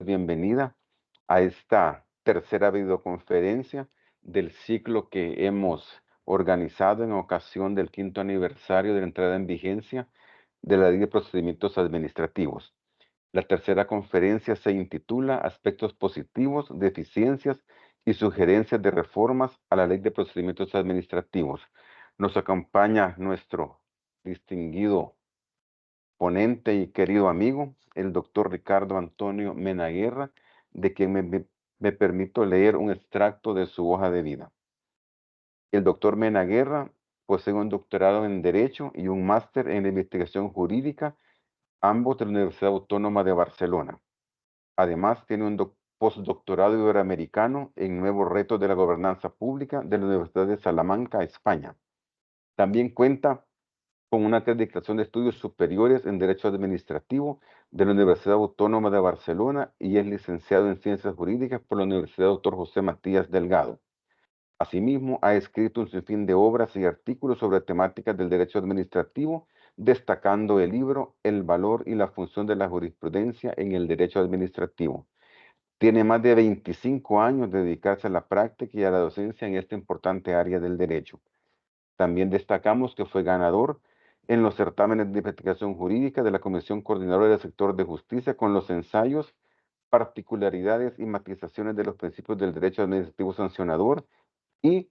bienvenida a esta tercera videoconferencia del ciclo que hemos organizado en ocasión del 5º aniversario de la entrada en vigencia de la Ley de Procedimientos Administrativos. La tercera conferencia se intitula Aspectos positivos, deficiencias y sugerencias de reformas a la Ley de Procedimientos Administrativos. Nos acompaña nuestro distinguido ponente y querido amigo, el doctor Ricardo Antonio Menaguerra, de quien me permito leer un extracto de su hoja de vida. El doctor Menaguerra posee un doctorado en Derecho y un máster en Investigación Jurídica, ambos de la Universidad Autónoma de Barcelona. Además, tiene un postdoctorado iberoamericano en Nuevos Retos de la Gobernanza Pública de la Universidad de Salamanca, España. También cuenta con una acreditación de estudios superiores en Derecho Administrativo de la Universidad Autónoma de Barcelona y es licenciado en Ciencias Jurídicas por la Universidad Dr. José Matías Delgado. Asimismo, ha escrito un sinfín de obras y artículos sobre temáticas del derecho administrativo, destacando el libro El valor y la función de la jurisprudencia en el derecho administrativo. Tiene más de 25 años de dedicarse a la práctica y a la docencia en esta importante área del derecho. También destacamos que fue ganador en los certámenes de investigación jurídica de la Comisión Coordinadora del Sector de Justicia con los ensayos, particularidades y matizaciones de los principios del derecho administrativo sancionador y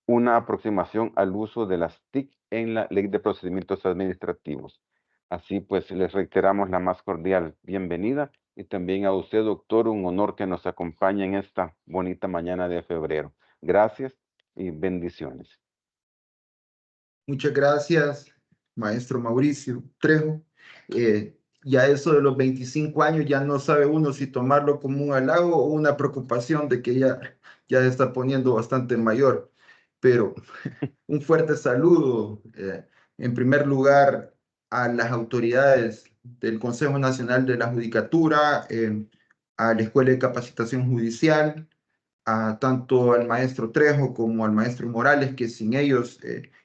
una aproximación al uso de las TIC en la Ley de Procedimientos Administrativos. Así pues, les reiteramos la más cordial bienvenida y también a usted, doctor, un honor que nos acompañe en esta bonita mañana de febrero. Gracias y bendiciones. Muchas gracias, maestro Mauricio Trejo. Ya eso de los 25 años ya no sabe uno si tomarlo como un halago o una preocupación de que ya se está poniendo bastante mayor. Pero un fuerte saludo, en primer lugar, a las autoridades del Consejo Nacional de la Judicatura, a la Escuela de Capacitación Judicial, tanto al maestro Trejo como al maestro Morales, que sin ellos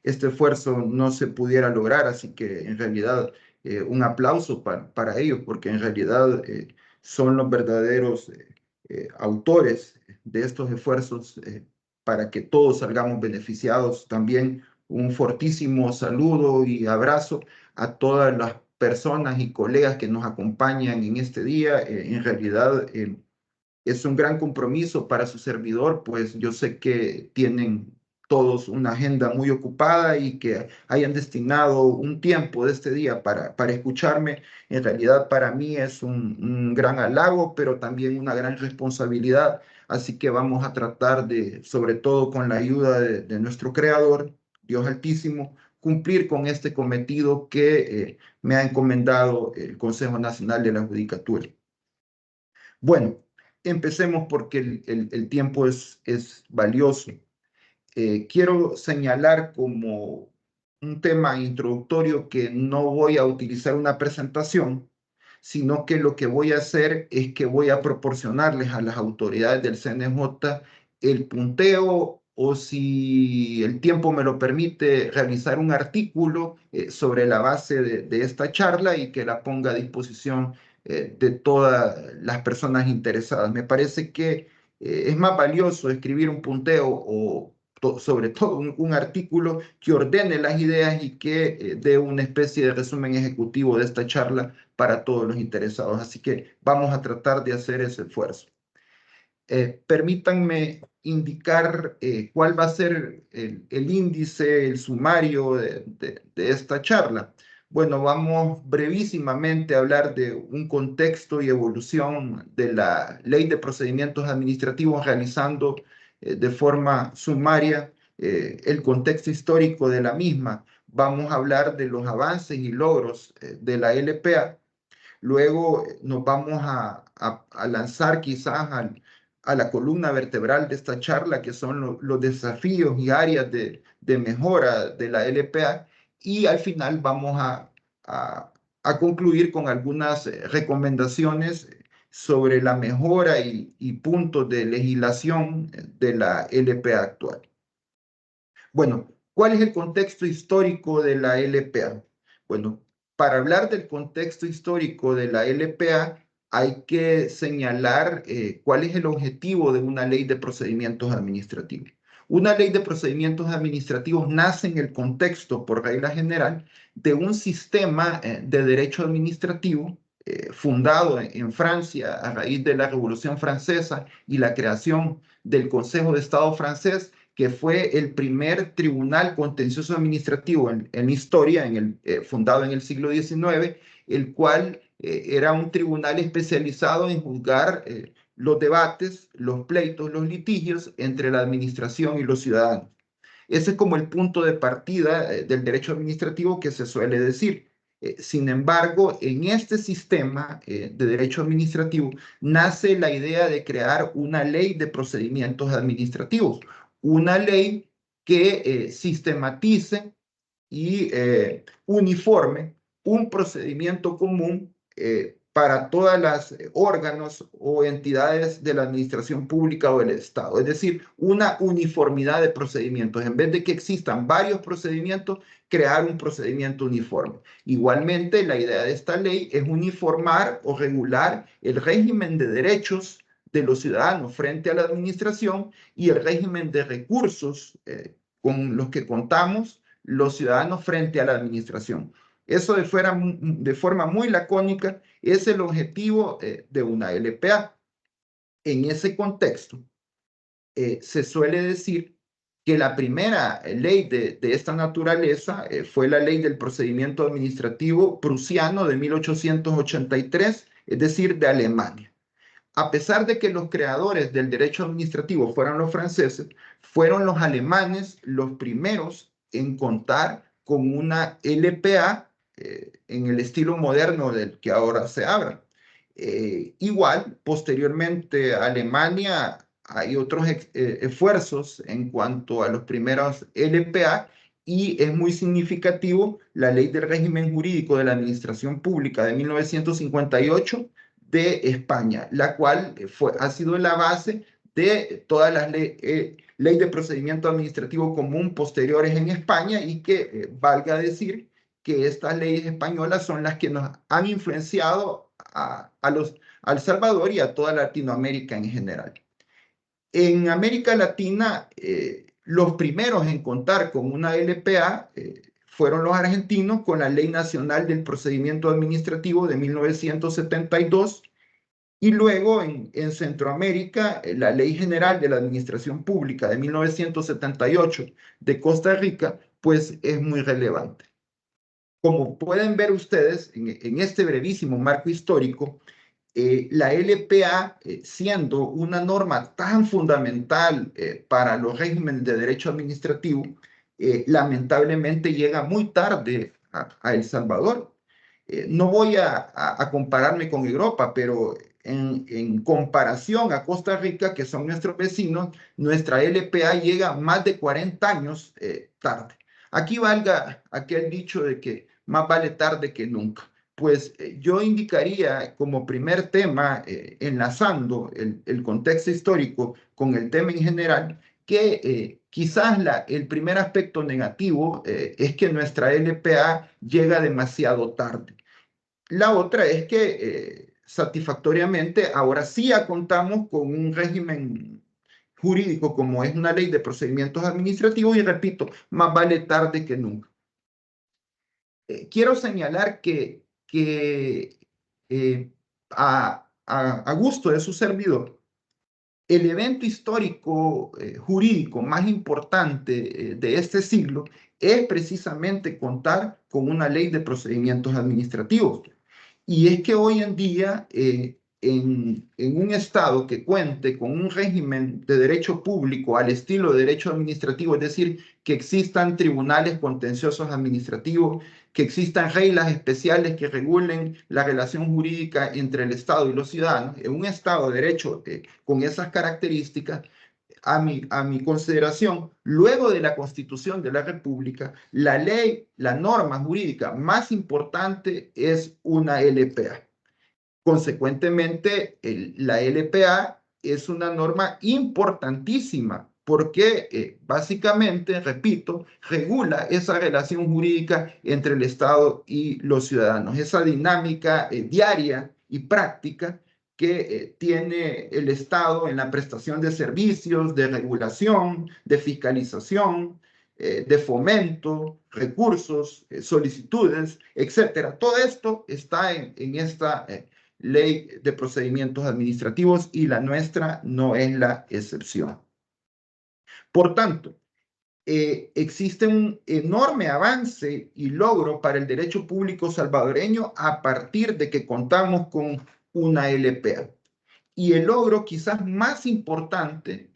este esfuerzo no se pudiera lograr, así que en realidad un aplauso para ellos, porque en realidad son los verdaderos autores de estos esfuerzos para que todos salgamos beneficiados. También un fortísimo saludo y abrazo a todas las personas y colegas que nos acompañan en este día. En realidad es un gran compromiso para su servidor, pues yo sé que tienen todos una agenda muy ocupada y que hayan destinado un tiempo de este día para escucharme. En realidad para mí es un gran halago, pero también una gran responsabilidad. Así que vamos a tratar de, sobre todo con la ayuda de nuestro Creador, Dios Altísimo, cumplir con este cometido que me ha encomendado el Consejo Nacional de la Judicatura. Bueno, empecemos porque el tiempo es valioso. Quiero señalar como un tema introductorio que no voy a utilizar una presentación, sino que lo que voy a hacer es que voy a proporcionarles a las autoridades del CNJ el punteo o, si el tiempo me lo permite, realizar un artículo sobre la base de esta charla y que la ponga a disposición de todas las personas interesadas. Me parece que es más valioso escribir un punteo o sobre todo un artículo que ordene las ideas y que dé una especie de resumen ejecutivo de esta charla para todos los interesados. Así que vamos a tratar de hacer ese esfuerzo. Permítanme indicar cuál va a ser el índice, el sumario de esta charla. Bueno, vamos brevísimamente a hablar de un contexto y evolución de la Ley de Procedimientos Administrativos, realizando de forma sumaria el contexto histórico de la misma. Vamos a hablar de los avances y logros de la LPA. Luego nos vamos a lanzar quizás a la columna vertebral de esta charla, que son los desafíos y áreas de mejora de la LPA. Y al final vamos a concluir con algunas recomendaciones sobre la mejora y puntos de legislación de la LPA actual. Bueno, ¿cuál es el contexto histórico de la LPA? Bueno, para hablar del contexto histórico de la LPA hay que señalar cuál es el objetivo de una ley de procedimientos administrativos. Una ley de procedimientos administrativos nace en el contexto, por regla general, de un sistema de derecho administrativo fundado en Francia a raíz de la Revolución Francesa y la creación del Consejo de Estado francés, que fue el primer tribunal contencioso administrativo en historia, fundado en el siglo XIX, el cual era un tribunal especializado en juzgar los debates, los pleitos, los litigios entre la administración y los ciudadanos. Ese es como el punto de partida del derecho administrativo que se suele decir. Sin embargo, en este sistema de derecho administrativo nace la idea de crear una ley de procedimientos administrativos, una ley que sistematice y uniforme un procedimiento común para todas las órganos o entidades de la administración pública o del Estado. Es decir, una uniformidad de procedimientos. En vez de que existan varios procedimientos, crear un procedimiento uniforme. Igualmente, la idea de esta ley es uniformar o regular el régimen de derechos de los ciudadanos frente a la administración y el régimen de recursos con los que contamos los ciudadanos frente a la administración. Eso de forma muy lacónica es el objetivo de una LPA. En ese contexto, se suele decir que la primera ley de esta naturaleza fue la ley del procedimiento administrativo prusiano de 1883, es decir, de Alemania. A pesar de que los creadores del derecho administrativo fueron los franceses, fueron los alemanes los primeros en contar con una LPA en el estilo moderno del que ahora se habla. Igual, posteriormente a Alemania hay otros esfuerzos en cuanto a los primeros LPA y es muy significativo la Ley del Régimen Jurídico de la Administración Pública de 1958 de España, la cual ha sido la base de todas las leyes de procedimiento administrativo común posteriores en España y que valga decir que estas leyes españolas son las que nos han influenciado a El Salvador y a toda Latinoamérica en general. En América Latina, los primeros en contar con una LPA fueron los argentinos con la Ley Nacional del Procedimiento Administrativo de 1972 y luego en Centroamérica la Ley General de la Administración Pública de 1978 de Costa Rica, pues es muy relevante. Como pueden ver ustedes en este brevísimo marco histórico, la LPA, siendo una norma tan fundamental para los regímenes de derecho administrativo, lamentablemente llega muy tarde a El Salvador. No voy a compararme con Europa, pero en comparación a Costa Rica, que son nuestros vecinos, nuestra LPA llega más de 40 años tarde. Aquí valga aquel dicho de que más vale tarde que nunca. Pues yo indicaría como primer tema, enlazando el contexto histórico con el tema en general, que quizás el primer aspecto negativo es que nuestra LPA llega demasiado tarde. La otra es que satisfactoriamente ahora sí ya contamos con un régimen jurídico como es una ley de procedimientos administrativos y repito, más vale tarde que nunca. Quiero señalar que a gusto de su servidor, el evento histórico jurídico más importante de este siglo es precisamente contar con una ley de procedimientos administrativos. Y es que hoy en día, en un Estado que cuente con un régimen de derecho público al estilo de derecho administrativo, es decir, que existan tribunales contenciosos administrativos, que existan reglas especiales que regulen la relación jurídica entre el Estado y los ciudadanos, en un Estado de derecho con esas características, a mi consideración, luego de la Constitución de la República, la ley, la norma jurídica más importante es una LPA. Consecuentemente, la LPA es una norma importantísima porque básicamente, repito, regula esa relación jurídica entre el Estado y los ciudadanos, esa dinámica diaria y práctica que tiene el Estado en la prestación de servicios, de regulación, de fiscalización, de fomento, recursos, solicitudes, etcétera. Todo esto está en esta ley de procedimientos administrativos y la nuestra no es la excepción. Por tanto, existe un enorme avance y logro para el derecho público salvadoreño a partir de que contamos con una LPA. Y el logro quizás más importante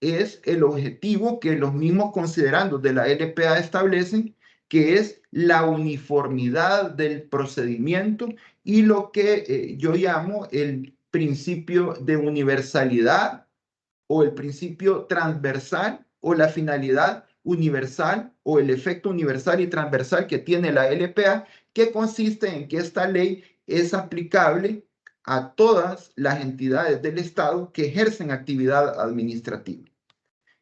es el objetivo que los mismos considerandos de la LPA establecen, que es la uniformidad del procedimiento y lo que yo llamo el principio de universalidad o el principio transversal o la finalidad universal o el efecto universal y transversal que tiene la LPA, que consiste en que esta ley es aplicable a todas las entidades del Estado que ejercen actividad administrativa.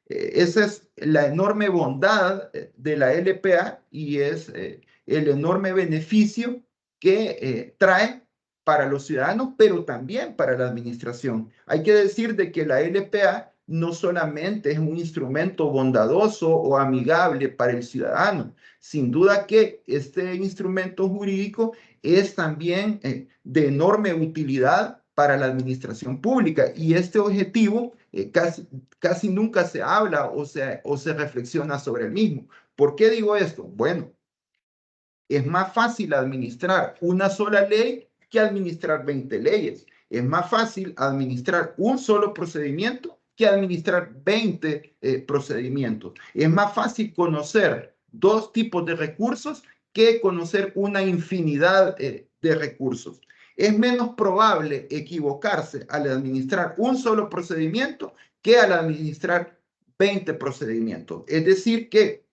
Esa es la enorme bondad de la LPA y es el enorme beneficio que trae para los ciudadanos, pero también para la administración. Hay que decir de que la LPA no solamente es un instrumento bondadoso o amigable para el ciudadano, sin duda que este instrumento jurídico es también de enorme utilidad para la administración pública y este objetivo casi nunca se habla o se reflexiona sobre el mismo. ¿Por qué digo esto? Bueno, es más fácil administrar una sola ley que administrar 20 leyes. Es más fácil administrar un solo procedimiento que administrar 20 procedimientos. Es más fácil conocer dos tipos de recursos que conocer una infinidad de recursos. Es menos probable equivocarse al administrar un solo procedimiento que al administrar 20 procedimientos. Es decir, que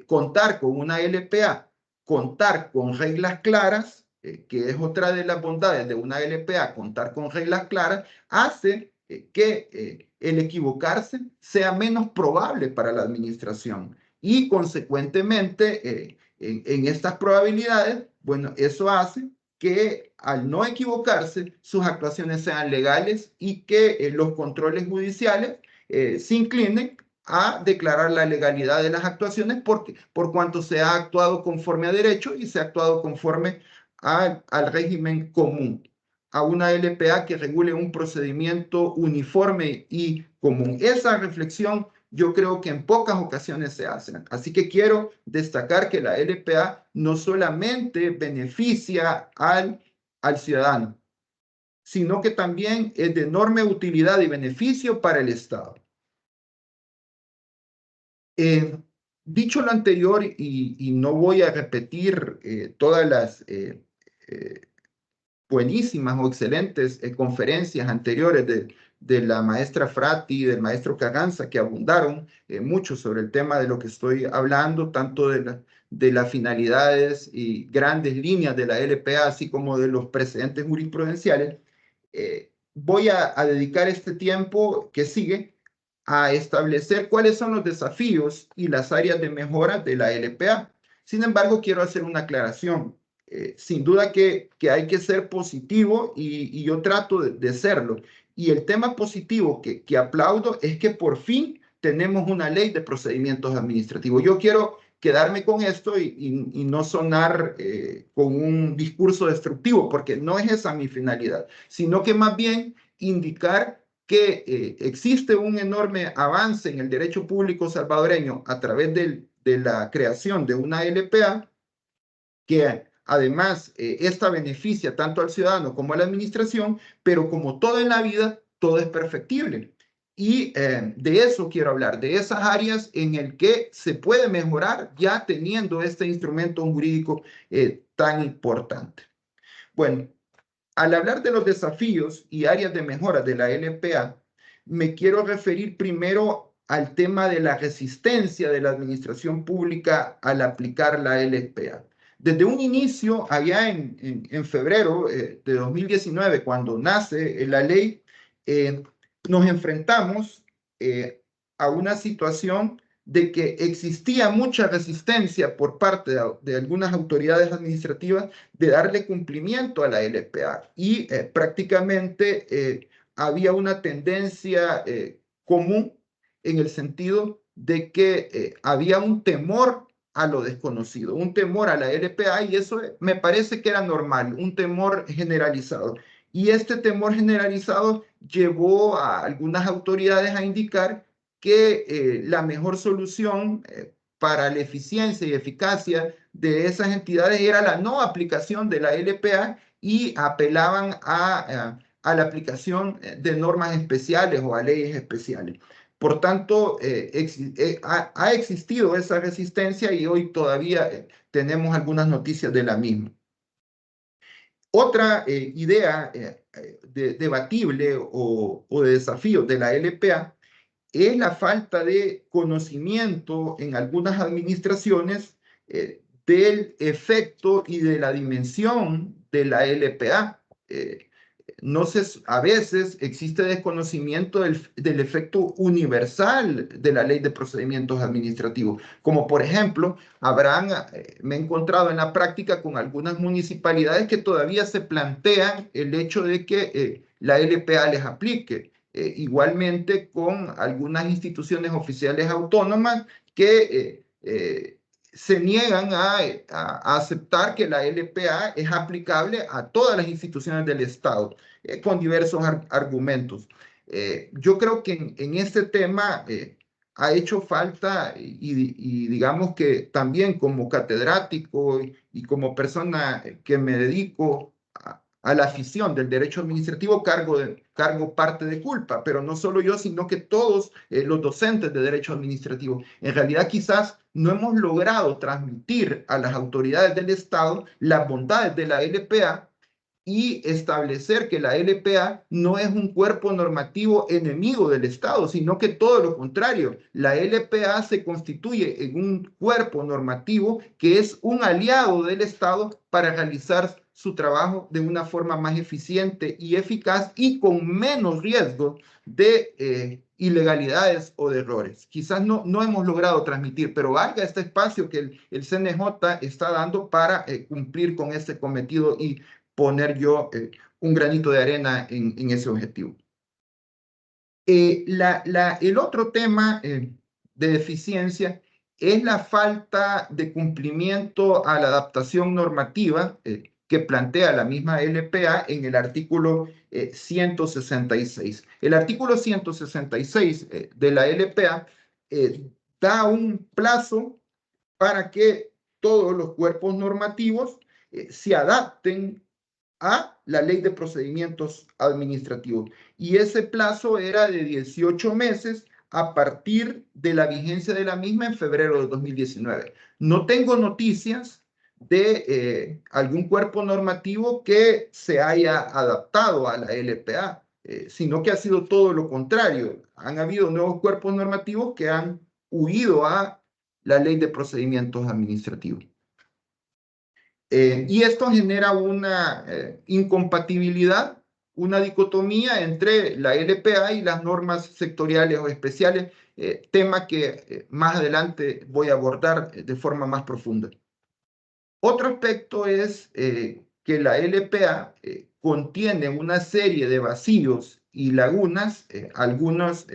contar con una LPA, contar con reglas claras, que es otra de las bondades de una LPA, contar con reglas claras, hace que el equivocarse sea menos probable para la administración y consecuentemente en estas probabilidades, bueno, eso hace que al no equivocarse sus actuaciones sean legales y que los controles judiciales se inclinen a declarar la legalidad de las actuaciones por cuanto se ha actuado conforme a derecho y se ha actuado conforme al régimen común, a una LPA que regule un procedimiento uniforme y común. Esa reflexión yo creo que en pocas ocasiones se hace. Así que quiero destacar que la LPA no solamente beneficia al ciudadano, sino que también es de enorme utilidad y beneficio para el Estado. Dicho lo anterior, y no voy a repetir todas las buenísimas o excelentes conferencias anteriores de la maestra Frati y del maestro Carranza, que abundaron mucho sobre el tema de lo que estoy hablando, tanto de las finalidades y grandes líneas de la LPA, así como de los precedentes jurisprudenciales. Voy a dedicar este tiempo que sigue a establecer cuáles son los desafíos y las áreas de mejora de la LPA. Sin embargo, quiero hacer una aclaración. Sin duda que hay que ser positivo y yo trato de serlo. Y el tema positivo que aplaudo es que por fin tenemos una ley de procedimientos administrativos. Yo quiero quedarme con esto y no sonar con un discurso destructivo, porque no es esa mi finalidad, sino que más bien indicar que existe un enorme avance en el derecho público salvadoreño a través de la creación de una LPA, que además esta beneficia tanto al ciudadano como a la administración, pero como todo en la vida, todo es perfectible. Y de eso quiero hablar, de esas áreas en el que se puede mejorar ya teniendo este instrumento jurídico tan importante. Bueno, al hablar de los desafíos y áreas de mejora de la LPA, me quiero referir primero al tema de la resistencia de la administración pública al aplicar la LPA. Desde un inicio, allá en febrero de 2019, cuando nace la ley, nos enfrentamos a una situación de que existía mucha resistencia por parte de algunas autoridades administrativas de darle cumplimiento a la LPA y prácticamente había una tendencia común en el sentido de que había un temor a lo desconocido, un temor a la LPA, y eso me parece que era normal, un temor generalizado. Y este temor generalizado llevó a algunas autoridades a indicar que la mejor solución para la eficiencia y eficacia de esas entidades era la no aplicación de la LPA y apelaban a la aplicación de normas especiales o a leyes especiales. Por tanto, ha existido esa resistencia y hoy todavía tenemos algunas noticias de la misma. Otra idea debatible o de desafío de la LPA es la falta de conocimiento en algunas administraciones del efecto y de la dimensión de la LPA. No sé, a veces existe desconocimiento del efecto universal de la ley de procedimientos administrativos, como por ejemplo, me he encontrado en la práctica con algunas municipalidades que todavía se plantean el hecho de que la LPA les aplique. Igualmente con algunas instituciones oficiales autónomas que se niegan a aceptar que la LPA es aplicable a todas las instituciones del Estado, con diversos argumentos. Yo creo que en este tema ha hecho falta y digamos que también como catedrático y como persona que me dedico a la afición del derecho administrativo, cargo parte de culpa, pero no solo yo, sino que todos los docentes de derecho administrativo. En realidad quizás no hemos logrado transmitir a las autoridades del Estado las bondades de la LPA y establecer que la LPA no es un cuerpo normativo enemigo del Estado, sino que todo lo contrario, la LPA se constituye en un cuerpo normativo que es un aliado del Estado para realizar su trabajo de una forma más eficiente y eficaz y con menos riesgo de ilegalidades o de errores. Quizás no hemos logrado transmitir, pero valga este espacio que el CNJ está dando para cumplir con este cometido y poner yo un granito de arena en ese objetivo. El otro tema de deficiencia es la falta de cumplimiento a la adaptación normativa que plantea la misma LPA en el artículo 166. El artículo 166 de la LPA da un plazo para que todos los cuerpos normativos se adapten a la ley de procedimientos administrativos. Y ese plazo era de 18 meses a partir de la vigencia de la misma en febrero de 2019. No tengo noticias de algún cuerpo normativo que se haya adaptado a la LPA, sino que ha sido todo lo contrario. Han habido nuevos cuerpos normativos que han huido a la ley de procedimientos administrativos. Y esto genera una incompatibilidad, una dicotomía entre la LPA y las normas sectoriales o especiales, tema que más adelante voy a abordar de forma más profunda. Otro aspecto es que la LPA contiene una serie de vacíos y lagunas, algunos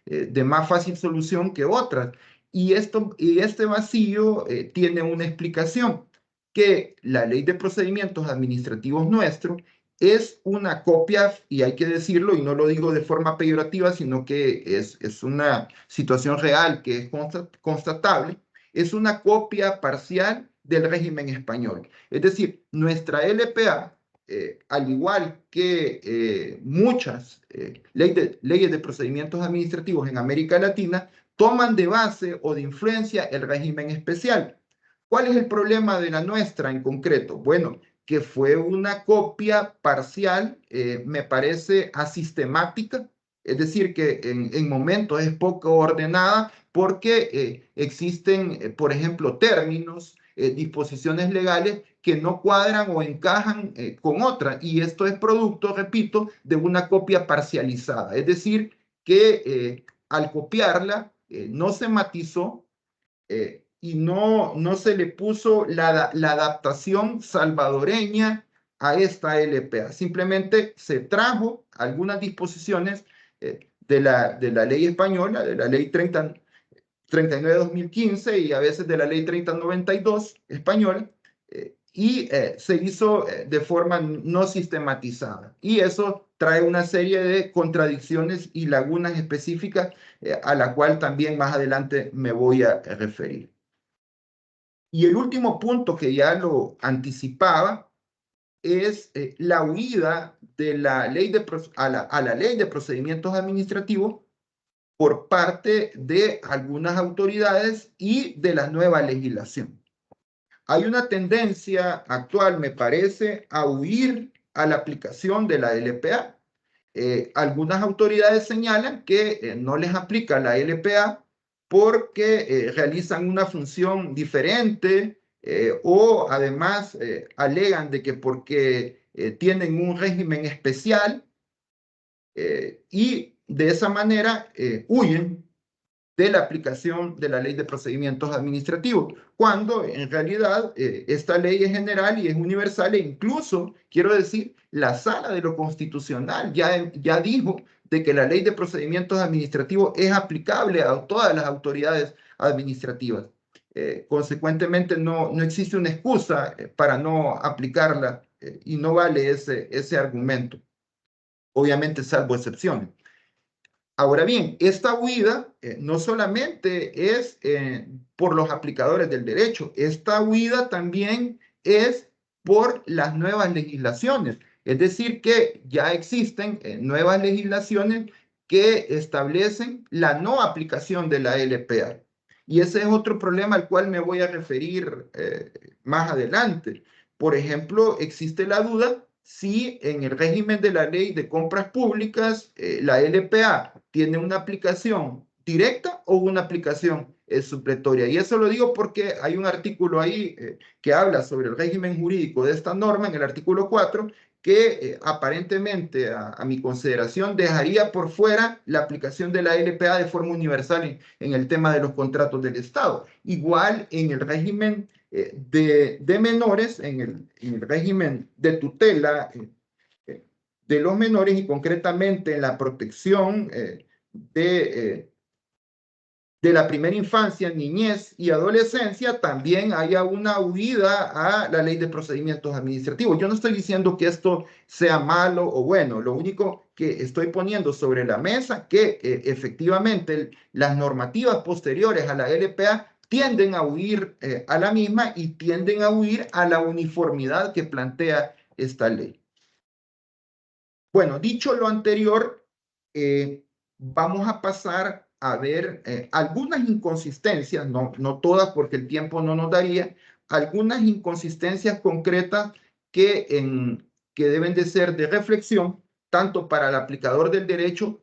de más fácil solución que otras. Y este vacío tiene una explicación, que la ley de procedimientos administrativos nuestro es una copia, y hay que decirlo, y no lo digo de forma peyorativa, sino que es una situación real que es constatable, es una copia parcial del régimen español. Es decir, nuestra LPA, al igual que muchas leyes de procedimientos administrativos en América Latina, toman de base o de influencia el régimen especial. ¿Cuál es el problema de la nuestra en concreto? Bueno, que fue una copia parcial, me parece asistemática, es decir, que en momentos es poco ordenada porque existen, por ejemplo, términos, disposiciones legales que no cuadran o encajan con otras. Y esto es producto, repito, de una copia parcializada. Es decir, que al copiarla no se matizó y no se le puso la adaptación salvadoreña a esta LPA. Simplemente se trajo algunas disposiciones de la ley española, de la ley 39/2015 y a veces de la ley 30/92 española, y se hizo de forma no sistematizada. Y eso trae una serie de contradicciones y lagunas específicas a la cual también más adelante me voy a referir. Y el último punto que ya lo anticipaba es la huida de la ley a la ley de procedimientos administrativos por parte de algunas autoridades y de la nueva legislación. Hay una tendencia actual, me parece, a huir a la aplicación de la LPA. Algunas autoridades señalan que no les aplica la LPA porque realizan una función diferente o además alegan de que porque tienen un régimen especial y de esa manera huyen de la aplicación de la ley de procedimientos administrativos, cuando en realidad esta ley es general y es universal e incluso, quiero decir, la Sala de lo Constitucional ya dijo de que la ley de procedimientos administrativos es aplicable a todas las autoridades administrativas. Consecuentemente, no existe una excusa para no aplicarla y no vale ese argumento, obviamente salvo excepciones. Ahora bien, esta huida no solamente es por los aplicadores del derecho, esta huida también es por las nuevas legislaciones. Es decir, que ya existen nuevas legislaciones que establecen la no aplicación de la LPA. Y ese es otro problema al cual me voy a referir más adelante. Por ejemplo, existe la duda si en el régimen de la ley de compras públicas, la LPA tiene una aplicación directa o una aplicación supletoria. Y eso lo digo porque hay un artículo ahí que habla sobre el régimen jurídico de esta norma, en el artículo 4, que aparentemente a mi consideración dejaría por fuera la aplicación de la LPA de forma universal en el tema de los contratos del Estado. Igual en el régimen de menores, en el régimen de tutela de los menores y concretamente en la protección de la primera infancia, niñez y adolescencia, también haya una huida a la ley de procedimientos administrativos. Yo no estoy diciendo que esto sea malo o bueno, lo único que estoy poniendo sobre la mesa que efectivamente las normativas posteriores a la LPA tienden a huir a la misma y tienden a huir a la uniformidad que plantea esta ley. Bueno, dicho lo anterior, vamos a pasar a ver algunas inconsistencias, no todas porque el tiempo no nos daría, algunas inconsistencias concretas que deben de ser de reflexión, tanto para el aplicador del derecho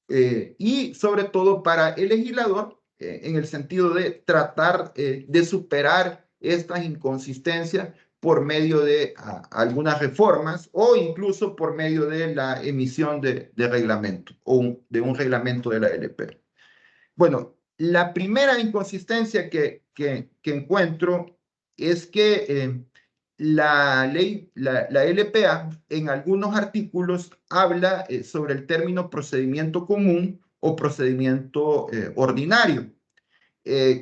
y sobre todo para el legislador, en el sentido de tratar de superar estas inconsistencias por medio de algunas reformas o incluso por medio de la emisión de reglamento o de un reglamento de la LP. Bueno, la primera inconsistencia que encuentro es que la LPA en algunos artículos habla sobre el término procedimiento común o procedimiento ordinario.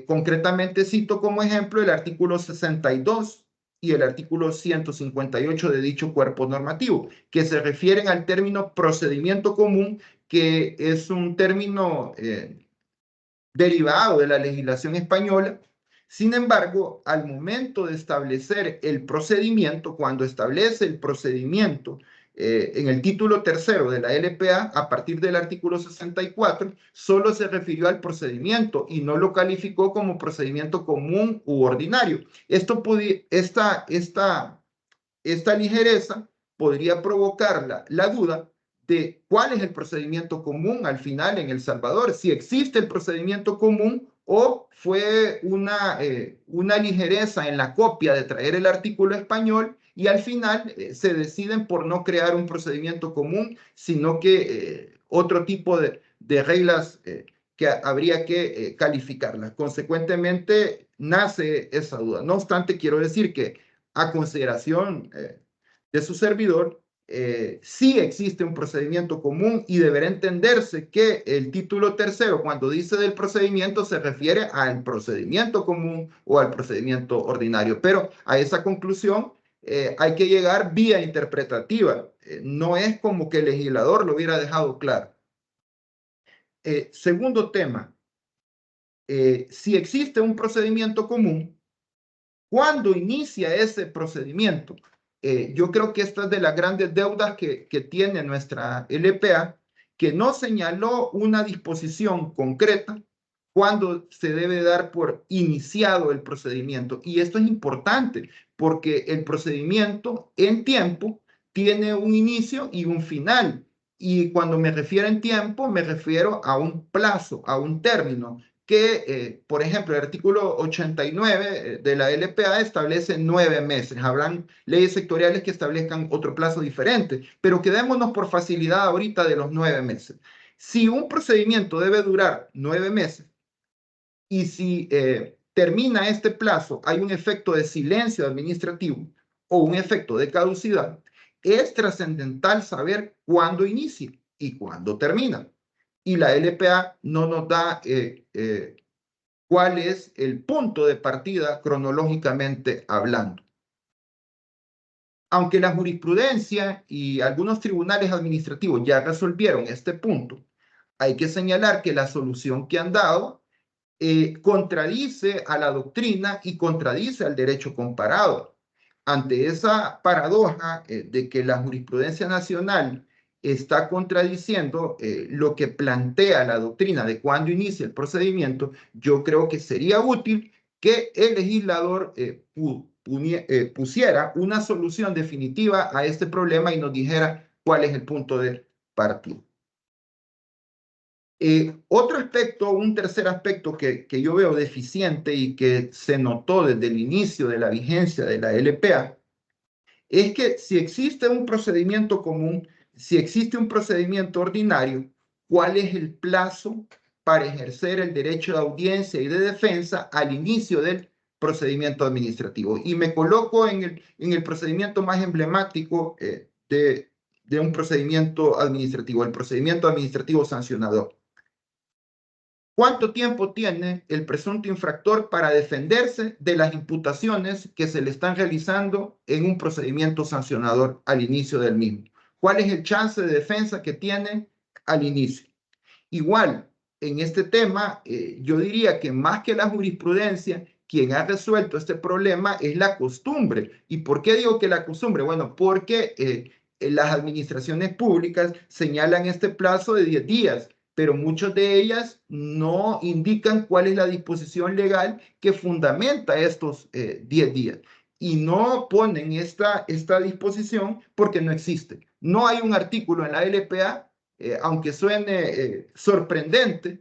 Concretamente cito como ejemplo el artículo 62 y el artículo 158 de dicho cuerpo normativo, que se refieren al término procedimiento común, que es un término derivado de la legislación española. Sin embargo, al momento de establecer el procedimiento, cuando establece el procedimiento en el título tercero de la LPA, a partir del artículo 64, solo se refirió al procedimiento y no lo calificó como procedimiento común u ordinario. Esta ligereza podría provocar la duda de cuál es el procedimiento común al final en El Salvador, si existe el procedimiento común o fue una ligereza en la copia de traer el artículo español y al final se deciden por no crear un procedimiento común, sino que otro tipo de reglas que habría que calificarla. Consecuentemente, nace esa duda. No obstante, quiero decir que a consideración de su servidor, sí existe un procedimiento común y deberá entenderse que el título tercero, cuando dice del procedimiento, se refiere al procedimiento común o al procedimiento ordinario. Pero a esa conclusión hay que llegar vía interpretativa. No es como que el legislador lo hubiera dejado claro. Segundo tema, si existe un procedimiento común, ¿cuándo inicia ese procedimiento? Yo creo que esta es de las grandes deudas que tiene nuestra LPA, que no señaló una disposición concreta cuándo se debe dar por iniciado el procedimiento. Y esto es importante porque el procedimiento en tiempo tiene un inicio y un final. Y cuando me refiero en tiempo, me refiero a un plazo, a un término que, por ejemplo, el artículo 89 de la LPA establece 9 meses. Habrán leyes sectoriales que establezcan otro plazo diferente, pero quedémonos por facilidad ahorita de los 9 meses. Si un procedimiento debe durar 9 meses y si termina este plazo, hay un efecto de silencio administrativo o un efecto de caducidad, es trascendental saber cuándo inicia y cuándo termina. Y la LPA no nos da cuál es el punto de partida cronológicamente hablando. Aunque la jurisprudencia y algunos tribunales administrativos ya resolvieron este punto, hay que señalar que la solución que han dado contradice a la doctrina y contradice al derecho comparado. Ante esa paradoja de que la jurisprudencia nacional está contradiciendo lo que plantea la doctrina de cuándo inicia el procedimiento, yo creo que sería útil que el legislador pusiera una solución definitiva a este problema y nos dijera cuál es el punto de partida. Otro aspecto, un tercer aspecto que yo veo deficiente y que se notó desde el inicio de la vigencia de la LPA, es que si existe un procedimiento común, si existe un procedimiento ordinario, ¿cuál es el plazo para ejercer el derecho de audiencia y de defensa al inicio del procedimiento administrativo? Y me coloco en el procedimiento más emblemático de un procedimiento administrativo, el procedimiento administrativo sancionador. ¿Cuánto tiempo tiene el presunto infractor para defenderse de las imputaciones que se le están realizando en un procedimiento sancionador al inicio del mismo? ¿Cuál es el chance de defensa que tiene al inicio? Igual, en este tema, yo diría que más que la jurisprudencia, quien ha resuelto este problema es la costumbre. ¿Y por qué digo que la costumbre? Bueno, porque las administraciones públicas señalan este plazo de 10 días, pero muchas de ellas no indican cuál es la disposición legal que fundamenta estos 10 días. Y no ponen esta disposición porque no existe. No hay un artículo en la LPA, aunque suene sorprendente,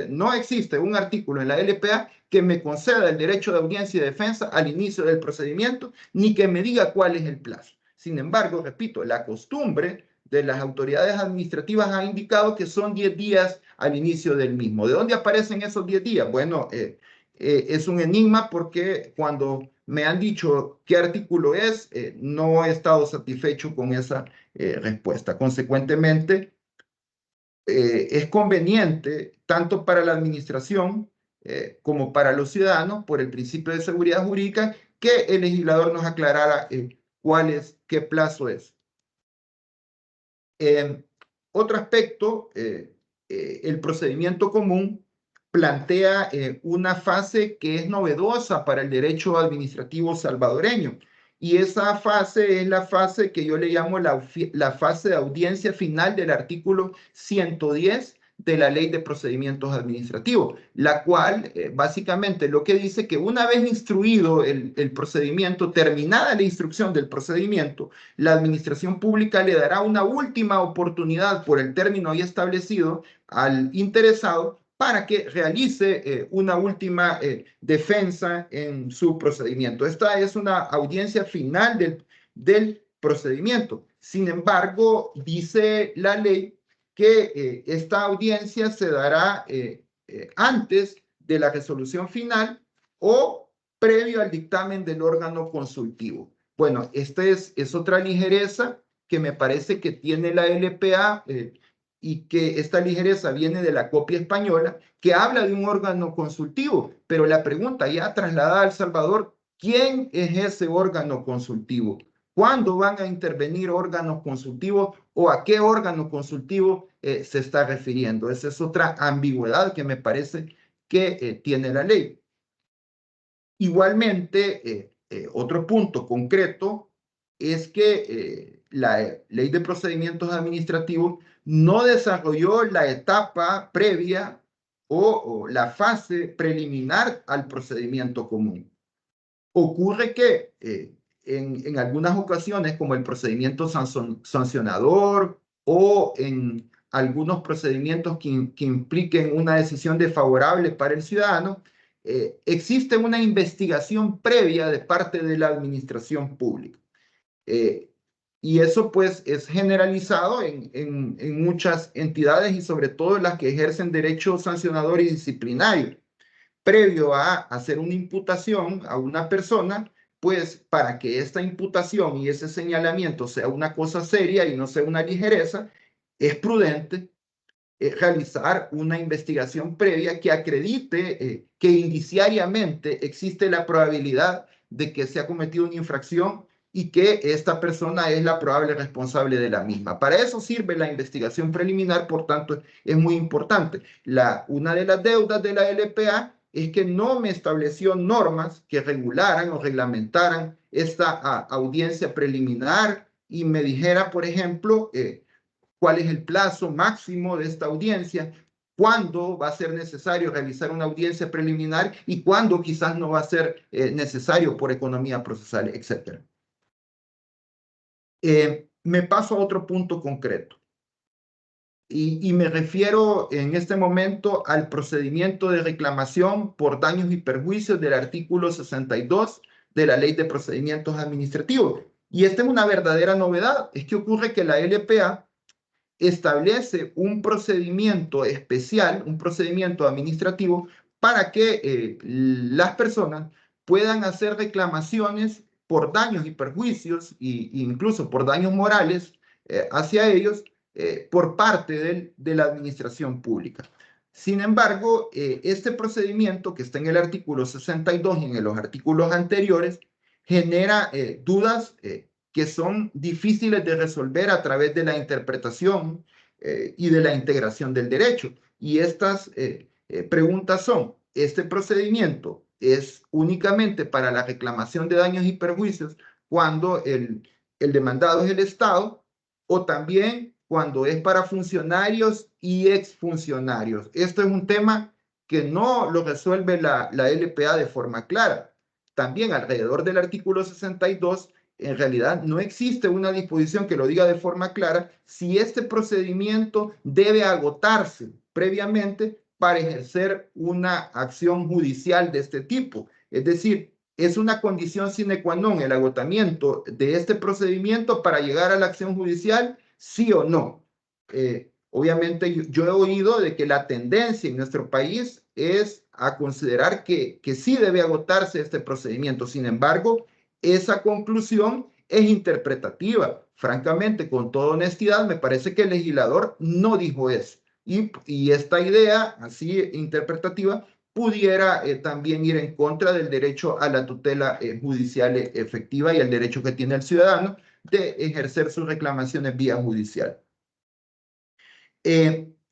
no existe un artículo en la LPA que me conceda el derecho de audiencia y defensa al inicio del procedimiento, ni que me diga cuál es el plazo. Sin embargo, repito, la costumbre de las autoridades administrativas ha indicado que son 10 días al inicio del mismo. ¿De dónde aparecen esos 10 días? Bueno, es un enigma porque cuando me han dicho qué artículo es, no he estado satisfecho con esa respuesta. Consecuentemente, es conveniente tanto para la administración como para los ciudadanos, por el principio de seguridad jurídica, que el legislador nos aclarara qué plazo es. Otro aspecto, el procedimiento común plantea una fase que es novedosa para el derecho administrativo salvadoreño. Y esa fase es la fase que yo le llamo la fase de audiencia final del artículo 110 de la Ley de Procedimientos Administrativos, la cual básicamente lo que dice que una vez instruido el procedimiento, terminada la instrucción del procedimiento, la administración pública le dará una última oportunidad por el término ahí establecido al interesado para que realice una última defensa en su procedimiento. Esta es una audiencia final del procedimiento. Sin embargo, dice la ley que esta audiencia se dará antes de la resolución final o previo al dictamen del órgano consultivo. Bueno, esta es otra ligereza que me parece que tiene la LPA y que esta ligereza viene de la copia española, que habla de un órgano consultivo, pero la pregunta ya trasladada a El Salvador, ¿quién es ese órgano consultivo? ¿Cuándo van a intervenir órganos consultivos o a qué órgano consultivo se está refiriendo? Esa es otra ambigüedad que me parece que tiene la ley. Igualmente, otro punto concreto es que la ley de procedimientos administrativos no desarrolló la etapa previa o la fase preliminar al procedimiento común. Ocurre que en algunas ocasiones, como el procedimiento sancionador o en algunos procedimientos que impliquen una decisión desfavorable para el ciudadano, existe una investigación previa de parte de la administración pública. Y eso pues es generalizado en muchas entidades y sobre todo las que ejercen derecho sancionador y disciplinario. Previo a hacer una imputación a una persona, pues para que esta imputación y ese señalamiento sea una cosa seria y no sea una ligereza, es prudente realizar una investigación previa que acredite que indiciariamente existe la probabilidad de que se ha cometido una infracción y que esta persona es la probable responsable de la misma. Para eso sirve la investigación preliminar, por tanto, es muy importante. Una de las deudas de la LPA es que no me estableció normas que regularan o reglamentaran esta audiencia preliminar y me dijera, por ejemplo, cuál es el plazo máximo de esta audiencia, cuándo va a ser necesario realizar una audiencia preliminar y cuándo quizás no va a ser necesario por economía procesal, etc. Me paso a otro punto concreto y me refiero en este momento al procedimiento de reclamación por daños y perjuicios del artículo 62 de la Ley de Procedimientos Administrativos. Y esta es una verdadera novedad, es que ocurre que la LPA establece un procedimiento especial, un procedimiento administrativo para que las personas puedan hacer reclamaciones por daños y perjuicios e incluso por daños morales hacia ellos por parte de la administración pública. Sin embargo, este procedimiento que está en el artículo 62 y en los artículos anteriores genera dudas que son difíciles de resolver a través de la interpretación y de la integración del derecho. Y estas preguntas son, ¿este procedimiento es únicamente para la reclamación de daños y perjuicios cuando el demandado es el Estado o también cuando es para funcionarios y exfuncionarios? Esto es un tema que no lo resuelve la LPA de forma clara. También alrededor del artículo 62 en realidad no existe una disposición que lo diga de forma clara si este procedimiento debe agotarse previamente para ejercer una acción judicial de este tipo. Es decir, es una condición sine qua non el agotamiento de este procedimiento para llegar a la acción judicial, sí o no. Obviamente yo he oído de que la tendencia en nuestro país es a considerar que sí debe agotarse este procedimiento. Sin embargo, esa conclusión es interpretativa. Francamente, con toda honestidad, me parece que el legislador no dijo eso. Y esta idea, así interpretativa, pudiera también ir en contra del derecho a la tutela judicial efectiva y el derecho que tiene el ciudadano de ejercer sus reclamaciones vía judicial.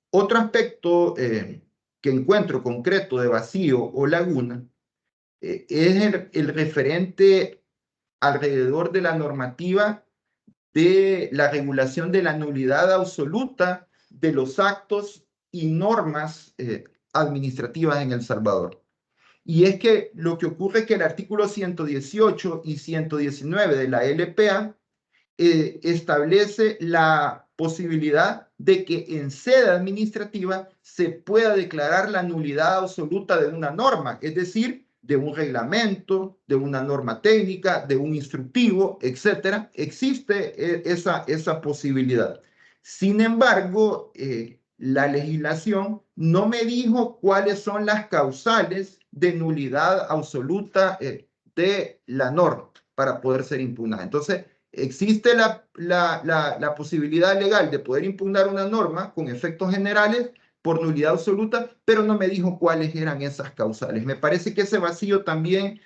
Otro aspecto que encuentro concreto de vacío o laguna es el referente alrededor de la normativa de la regulación de la nulidad absoluta de los actos y normas administrativas en El Salvador. Y es que lo que ocurre es que el artículo 118 y 119 de la LPA establece la posibilidad de que en sede administrativa se pueda declarar la nulidad absoluta de una norma, es decir, de un reglamento, de una norma técnica, de un instructivo, etcétera. Existe esa posibilidad. Sin embargo, la legislación no me dijo cuáles son las causales de nulidad absoluta de la norma para poder ser impugnada. Entonces, existe la posibilidad legal de poder impugnar una norma con efectos generales por nulidad absoluta, pero no me dijo cuáles eran esas causales. Me parece que ese vacío también,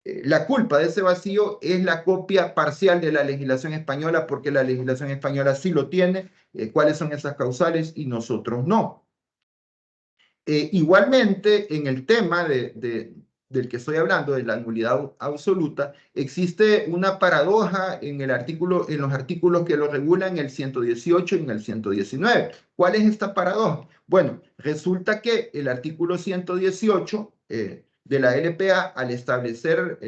la culpa de ese vacío es la copia parcial de la legislación española, porque la legislación española sí lo tiene, cuáles son esas causales y nosotros no. Igualmente, en el tema del que estoy hablando, de la nulidad absoluta, existe una paradoja en los artículos que lo regulan, el 118 y en el 119. ¿Cuál es esta paradoja? Bueno, resulta que el artículo 118 de la LPA, al establecer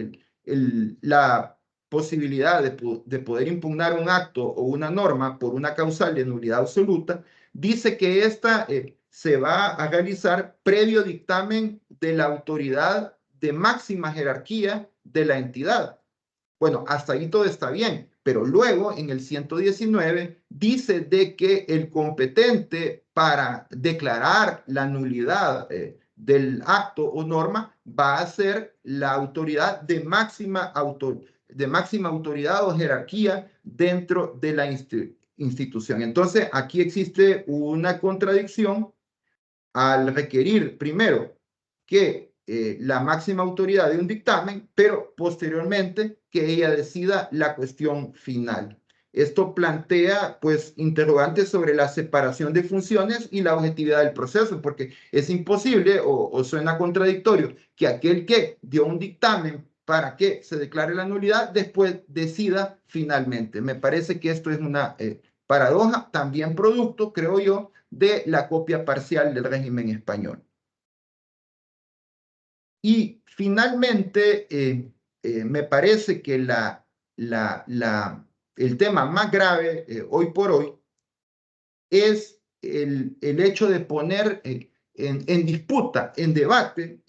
la posibilidad de poder impugnar un acto o una norma por una causal de nulidad absoluta, dice que esta se va a realizar previo dictamen de la autoridad de máxima jerarquía de la entidad. Bueno, hasta ahí todo está bien, pero luego en el 119 dice de que el competente para declarar la nulidad del acto o norma va a ser la autoridad de máxima autoridad o jerarquía dentro de la institución. Entonces, aquí existe una contradicción al requerir primero que la máxima autoridad de un dictamen, pero posteriormente que ella decida la cuestión final. Esto plantea, pues, interrogantes sobre la separación de funciones y la objetividad del proceso, porque es imposible o suena contradictorio que aquel que dio un dictamen para que se declare la nulidad después decida finalmente. Me parece que esto es una paradoja, también producto, creo yo, de la copia parcial del régimen español. Y finalmente, me parece que el tema más grave hoy por hoy es el hecho de poner en disputa, en debate,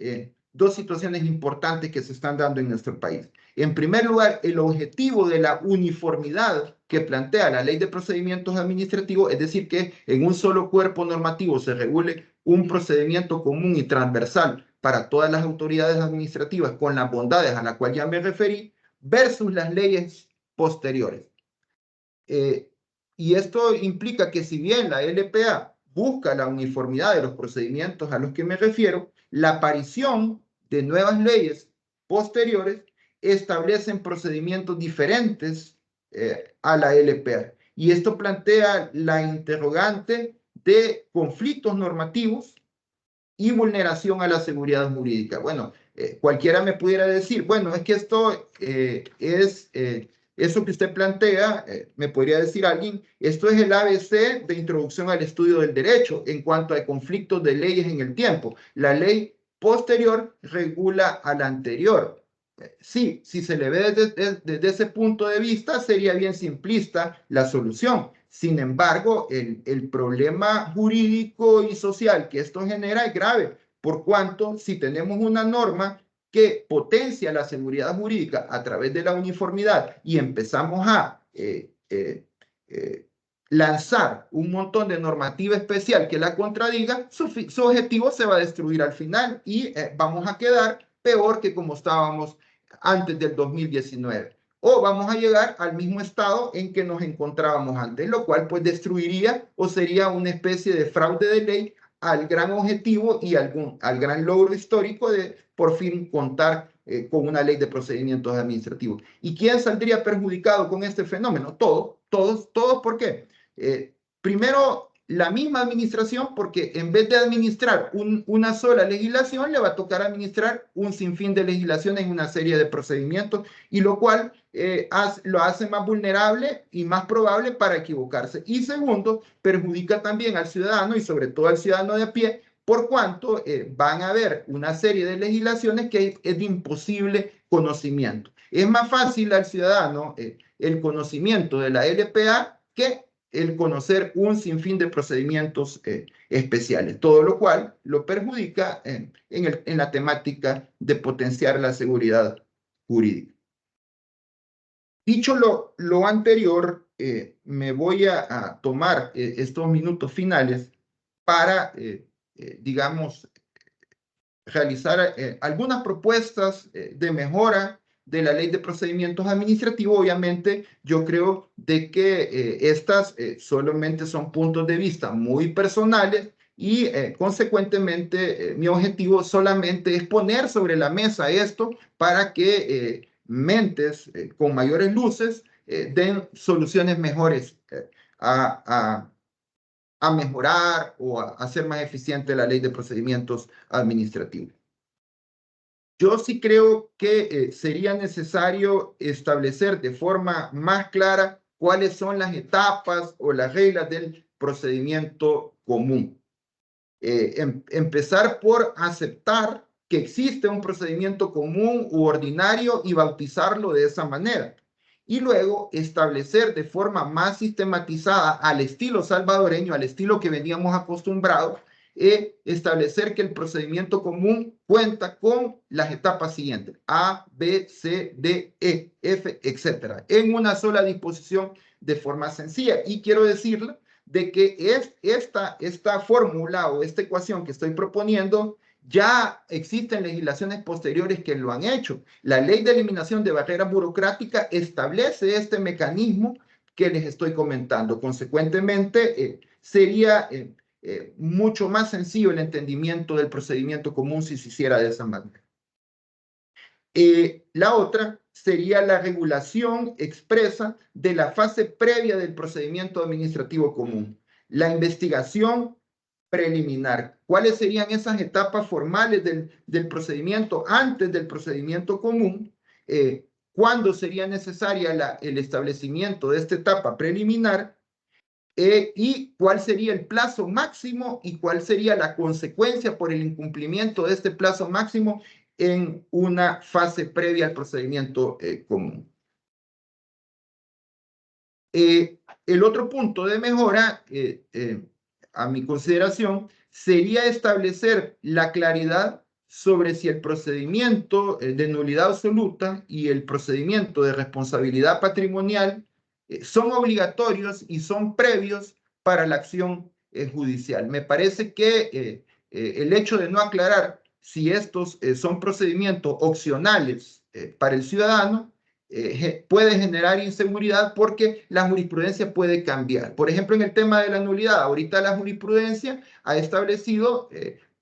dos situaciones importantes que se están dando en nuestro país. En primer lugar, el objetivo de la uniformidad que plantea la Ley de Procedimientos Administrativos, es decir, que en un solo cuerpo normativo se regule un procedimiento común y transversal para todas las autoridades administrativas con las bondades a las cuales ya me referí, versus las leyes posteriores. Y esto implica que si bien la LPA busca la uniformidad de los procedimientos a los que me refiero, la aparición de nuevas leyes posteriores establecen procedimientos diferentes a la LPA. Y esto plantea la interrogante de conflictos normativos y vulneración a la seguridad jurídica. Bueno, cualquiera me pudiera decir, bueno, es que esto eso que usted plantea, me podría decir alguien, esto es el ABC de introducción al estudio del derecho en cuanto a conflictos de leyes en el tiempo. La ley posterior regula a la anterior. Sí, si se le ve desde ese punto de vista, sería bien simplista la solución. Sin embargo, el problema jurídico y social que esto genera es grave, por cuanto si tenemos una norma que potencia la seguridad jurídica a través de la uniformidad y empezamos a lanzar un montón de normativa especial que la contradiga, su objetivo se va a destruir al final y vamos a quedar peor que como estábamos antes del 2019. O vamos a llegar al mismo estado en que nos encontrábamos antes, lo cual pues destruiría o sería una especie de fraude de ley al gran objetivo y al gran logro histórico de por fin contar con una ley de procedimientos administrativos. ¿Y quién saldría perjudicado con este fenómeno? Todos, ¿por qué? Primero, la misma administración, porque en vez de administrar una sola legislación, le va a tocar administrar un sinfín de legislaciones en una serie de procedimientos, y lo cual lo hace más vulnerable y más probable para equivocarse. Y segundo, perjudica también al ciudadano y sobre todo al ciudadano de a pie, por cuanto van a haber una serie de legislaciones que es de imposible conocimiento. Es más fácil al ciudadano el conocimiento de la LPA que el conocer un sinfín de procedimientos especiales, todo lo cual lo perjudica en la temática de potenciar la seguridad jurídica. Dicho lo anterior, me voy a tomar estos minutos finales para, digamos, realizar algunas propuestas de mejora de la ley de procedimientos administrativos. Obviamente, yo creo de que estas solamente son puntos de vista muy personales y consecuentemente mi objetivo solamente es poner sobre la mesa esto para que mentes con mayores luces den soluciones mejores a mejorar o a hacer más eficiente la ley de procedimientos administrativos. Yo sí creo que sería necesario establecer de forma más clara cuáles son las etapas o las reglas del procedimiento común. Empezar por aceptar que existe un procedimiento común u ordinario y bautizarlo de esa manera. Y luego establecer de forma más sistematizada al estilo salvadoreño, al estilo que veníamos acostumbrados, establecer que el procedimiento común cuenta con las etapas siguientes: A, B, C, D, E, F, etcétera, en una sola disposición de forma sencilla. Y quiero decirle de que esta fórmula o esta ecuación que estoy proponiendo, ya existen legislaciones posteriores que lo han hecho. La Ley de Eliminación de Barreras Burocráticas establece este mecanismo que les estoy comentando. Consecuentemente, sería mucho más sencillo el entendimiento del procedimiento común si se hiciera de esa manera. La otra sería la regulación expresa de la fase previa del procedimiento administrativo común, la investigación preliminar. ¿Cuáles serían esas etapas formales del procedimiento antes del procedimiento común? ¿Cuándo sería necesaria el establecimiento de esta etapa preliminar? Y cuál sería el plazo máximo y cuál sería la consecuencia por el incumplimiento de este plazo máximo en una fase previa al procedimiento común. El otro punto de mejora, a mi consideración, sería establecer la claridad sobre si el procedimiento de nulidad absoluta y el procedimiento de responsabilidad patrimonial son obligatorios y son previos para la acción judicial. Me parece que el hecho de no aclarar si estos son procedimientos opcionales para el ciudadano puede generar inseguridad porque la jurisprudencia puede cambiar. Por ejemplo, en el tema de la nulidad, ahorita la jurisprudencia ha establecido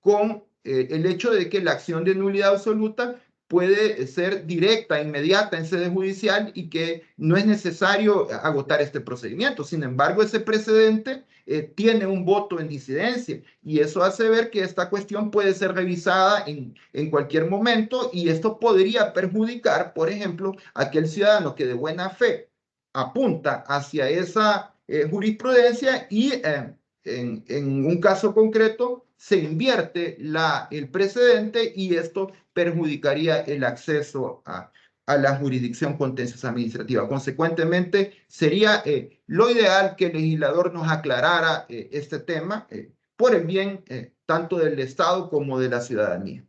con el hecho de que la acción de nulidad absoluta puede ser directa, inmediata en sede judicial y que no es necesario agotar este procedimiento. Sin embargo, ese precedente tiene un voto en disidencia y eso hace ver que esta cuestión puede ser revisada en cualquier momento y esto podría perjudicar, por ejemplo, a aquel ciudadano que de buena fe apunta hacia esa jurisprudencia y en un caso concreto se invierte el precedente y esto perjudicaría el acceso a la jurisdicción contenciosa administrativa. Consecuentemente, sería lo ideal que el legislador nos aclarara este tema por el bien tanto del Estado como de la ciudadanía.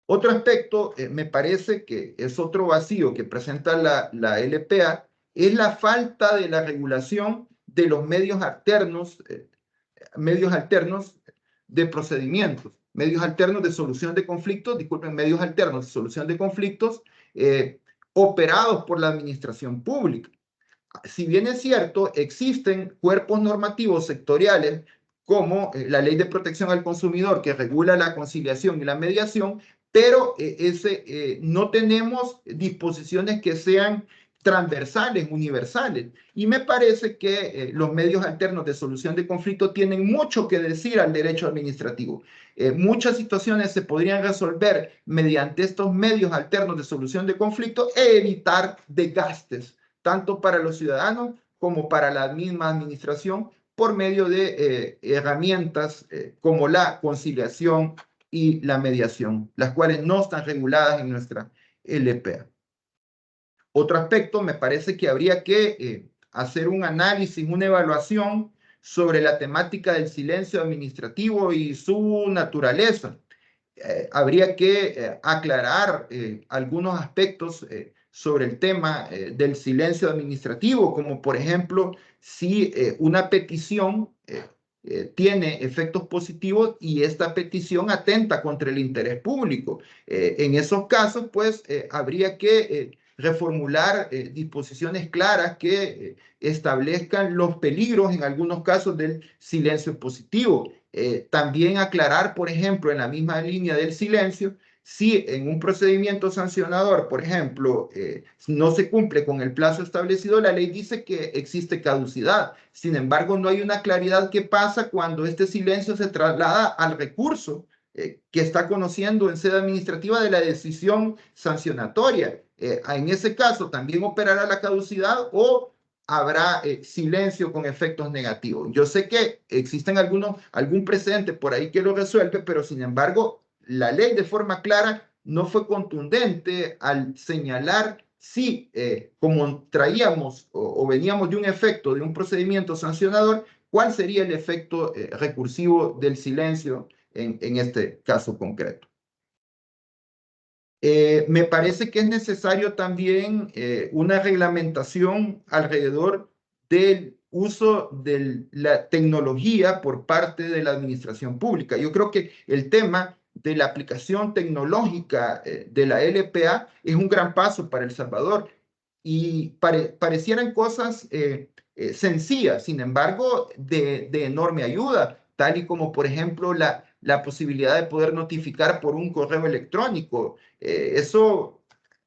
Otro aspecto, me parece que es otro vacío que presenta la LPA, es la falta de la regulación de los medios alternos de procedimientos, medios alternos de solución de conflictos, disculpen, medios alternos de solución de conflictos operados por la administración pública. Si bien es cierto, existen cuerpos normativos sectoriales como la Ley de Protección al Consumidor que regula la conciliación y la mediación, pero no tenemos disposiciones que sean transversales, universales. Y me parece que los medios alternos de solución de conflicto tienen mucho que decir al derecho administrativo. Muchas situaciones se podrían resolver mediante estos medios alternos de solución de conflicto e evitar desgastes, tanto para los ciudadanos como para la misma administración, por medio de herramientas como la conciliación y la mediación, las cuales no están reguladas en nuestra LPA. Otro aspecto, me parece que habría que hacer un análisis, una evaluación sobre la temática del silencio administrativo y su naturaleza. Habría que aclarar algunos aspectos sobre el tema del silencio administrativo, como por ejemplo, si una petición tiene efectos positivos y esta petición atenta contra el interés público. En esos casos, pues, habría que reformular disposiciones claras que establezcan los peligros, en algunos casos, del silencio positivo. También aclarar, por ejemplo, en la misma línea del silencio, si en un procedimiento sancionador, por ejemplo, no se cumple con el plazo establecido, la ley dice que existe caducidad. Sin embargo, no hay una claridad qué pasa cuando este silencio se traslada al recurso que está conociendo en sede administrativa de la decisión sancionatoria. En ese caso, también operará la caducidad o habrá silencio con efectos negativos. Yo sé que existen algún precedente por ahí que lo resuelve, pero sin embargo, la ley de forma clara no fue contundente al señalar si, como traíamos o veníamos de un efecto de un procedimiento sancionador, cuál sería el efecto recursivo del silencio en este caso concreto. Me parece que es necesario también una reglamentación alrededor del uso de la tecnología por parte de la administración pública. Yo creo que el tema de la aplicación tecnológica de la LPA es un gran paso para El Salvador y parecieran cosas sencillas, sin embargo, de enorme ayuda, tal y como, por ejemplo, la posibilidad de poder notificar por un correo electrónico. Eso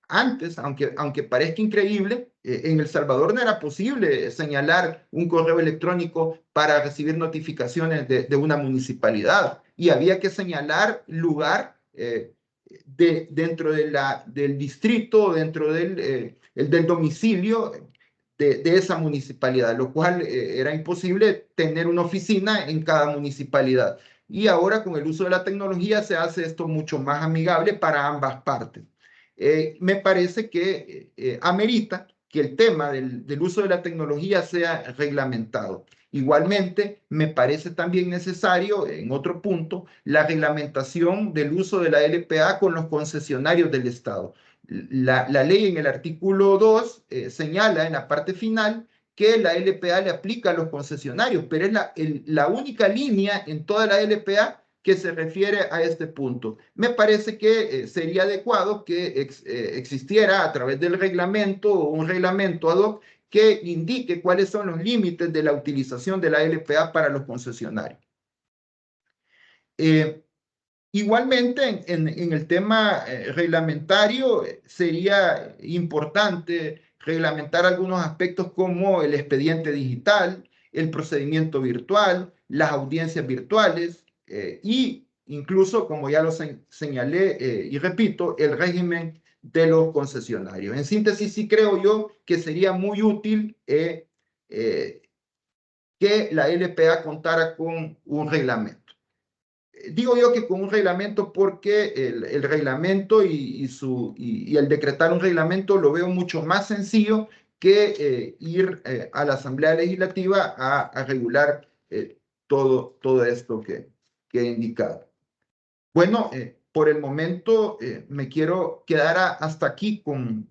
antes, aunque parezca increíble, en El Salvador no era posible señalar un correo electrónico para recibir notificaciones de una municipalidad y había que señalar lugar dentro del distrito, dentro del domicilio de esa municipalidad, lo cual era imposible tener una oficina en cada municipalidad. Y ahora con el uso de la tecnología se hace esto mucho más amigable para ambas partes. Me parece que amerita que el tema del uso de la tecnología sea reglamentado. Igualmente, me parece también necesario, en otro punto, la reglamentación del uso de la LPA con los concesionarios del Estado. La ley en el artículo 2 señala en la parte final que la LPA le aplica a los concesionarios, pero es la única línea en toda la LPA que se refiere a este punto. Me parece que sería adecuado que existiera a través del reglamento o un reglamento ad hoc que indique cuáles son los límites de la utilización de la LPA para los concesionarios. Igualmente, en el tema reglamentario, sería importante reglamentar algunos aspectos como el expediente digital, el procedimiento virtual, las audiencias virtuales y incluso, como ya lo señalé y repito, el régimen de los concesionarios. En síntesis, sí creo yo que sería muy útil que la LPA contara con un reglamento. Digo yo que con un reglamento porque el reglamento y el decretar un reglamento lo veo mucho más sencillo que ir a la Asamblea Legislativa a regular todo esto que he indicado. Bueno, por el momento me quiero quedar hasta aquí con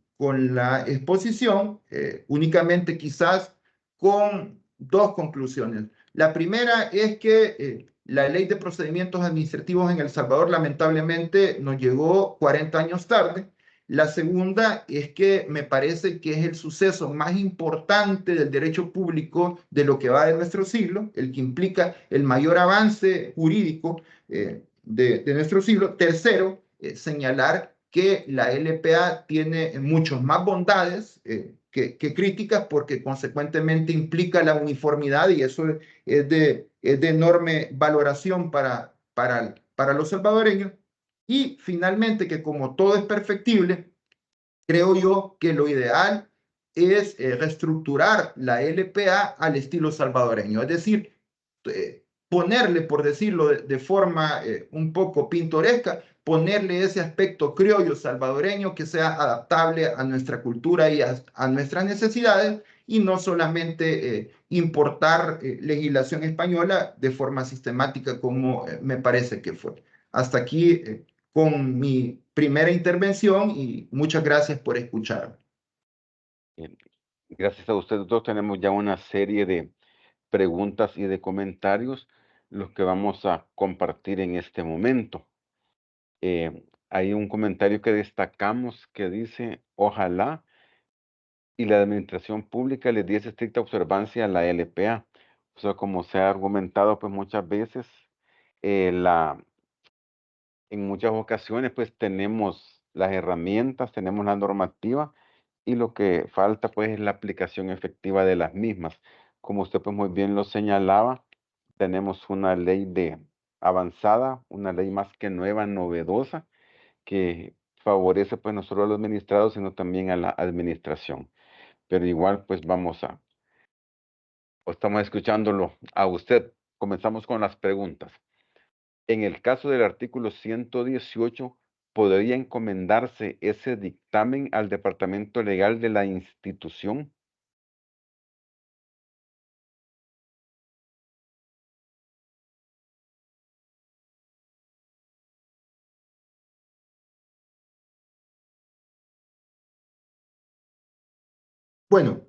la exposición, únicamente quizás con dos conclusiones. La primera es que la ley de procedimientos administrativos en El Salvador lamentablemente nos llegó 40 años tarde. La segunda es que me parece que es el suceso más importante del derecho público de lo que va de nuestro siglo, el que implica el mayor avance jurídico de nuestro siglo. Tercero, señalar que la LPA tiene muchas más bondades que críticas porque consecuentemente implica la uniformidad y eso es de enorme valoración para los salvadoreños. Y finalmente, que como todo es perfectible, creo yo que lo ideal es reestructurar la LPA al estilo salvadoreño, es decir, ponerle, por decirlo de forma un poco pintoresca, ponerle ese aspecto criollo salvadoreño que sea adaptable a nuestra cultura y a nuestras necesidades y no solamente importar legislación española de forma sistemática como me parece que fue. Hasta aquí con mi primera intervención y muchas gracias por escuchar. Eh, Gracias a ustedes dos tenemos ya una serie de preguntas y de comentarios, los que vamos a compartir en este momento. Hay un comentario que destacamos que dice: ojalá y la administración pública le diese estricta observancia a la LPA. O sea, como se ha argumentado, pues muchas veces, en muchas ocasiones, pues tenemos las herramientas, tenemos la normativa, y lo que falta, pues, es la aplicación efectiva de las mismas. Como usted, pues, muy bien lo señalaba, tenemos una ley de avanzada, una ley más que nueva, novedosa, que favorece, pues, no solo a los administrados, sino también a la administración. Pero igual, pues, estamos escuchándolo a usted. Comenzamos con las preguntas. En el caso del artículo 118, ¿podría encomendarse ese dictamen al departamento legal de la institución? Bueno,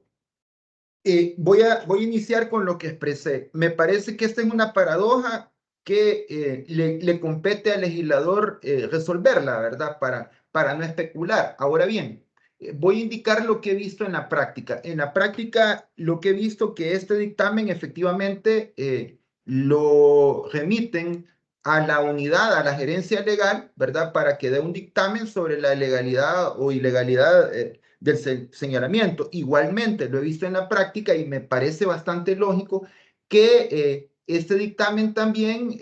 voy a iniciar con lo que expresé. Me parece que esta es una paradoja que le compete al legislador resolverla, ¿verdad? Para no especular. Ahora bien, voy a indicar lo que he visto en la práctica. En la práctica, lo que he visto que este dictamen efectivamente lo remiten a la unidad, a la gerencia legal, ¿verdad? Para que dé un dictamen sobre la legalidad o ilegalidad del señalamiento. Igualmente, lo he visto en la práctica y me parece bastante lógico que este dictamen también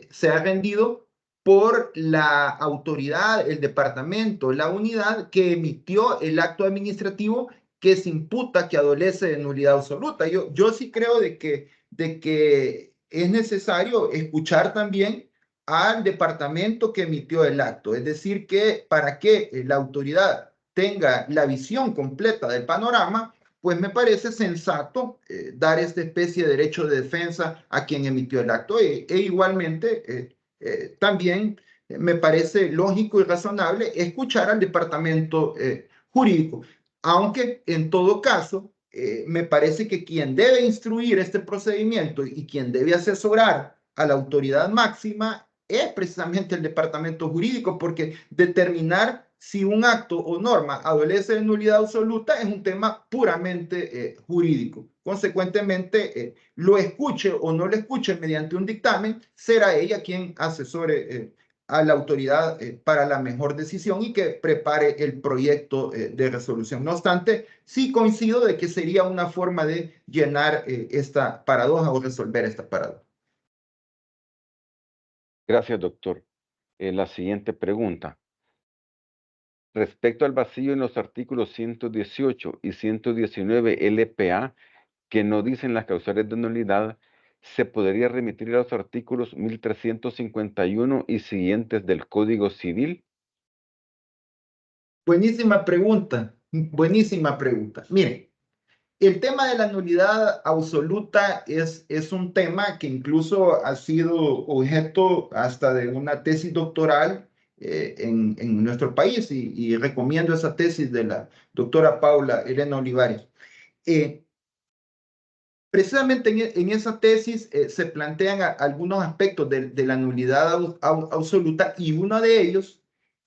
sea rendido por la autoridad, el departamento, la unidad que emitió el acto administrativo que se imputa que adolece de nulidad absoluta. Yo sí creo de que es necesario escuchar también al departamento que emitió el acto, es decir, que para que la autoridad tenga la visión completa del panorama, pues me parece sensato dar esta especie de derecho de defensa a quien emitió el acto igualmente también me parece lógico y razonable escuchar al departamento jurídico, aunque en todo caso me parece que quien debe instruir este procedimiento y quien debe asesorar a la autoridad máxima es precisamente el departamento jurídico, porque determinar si un acto o norma adolece de nulidad absoluta es un tema puramente jurídico. Consecuentemente, lo escuche o no lo escuche mediante un dictamen, será ella quien asesore a la autoridad para la mejor decisión y que prepare el proyecto de resolución. No obstante, sí coincido de que sería una forma de llenar esta paradoja o resolver esta paradoja. Gracias, doctor. La siguiente pregunta. Respecto al vacío en los artículos 118 y 119 LPA, que no dicen las causales de nulidad, ¿se podría remitir a los artículos 1351 y siguientes del Código Civil? Buenísima pregunta, buenísima pregunta. Miren, el tema de la nulidad absoluta es un tema que incluso ha sido objeto hasta de una tesis doctoral en nuestro país y recomiendo esa tesis de la doctora Paula Elena Olivares. Eh, Precisamente en esa tesis se plantean algunos aspectos de la nulidad absoluta y uno de ellos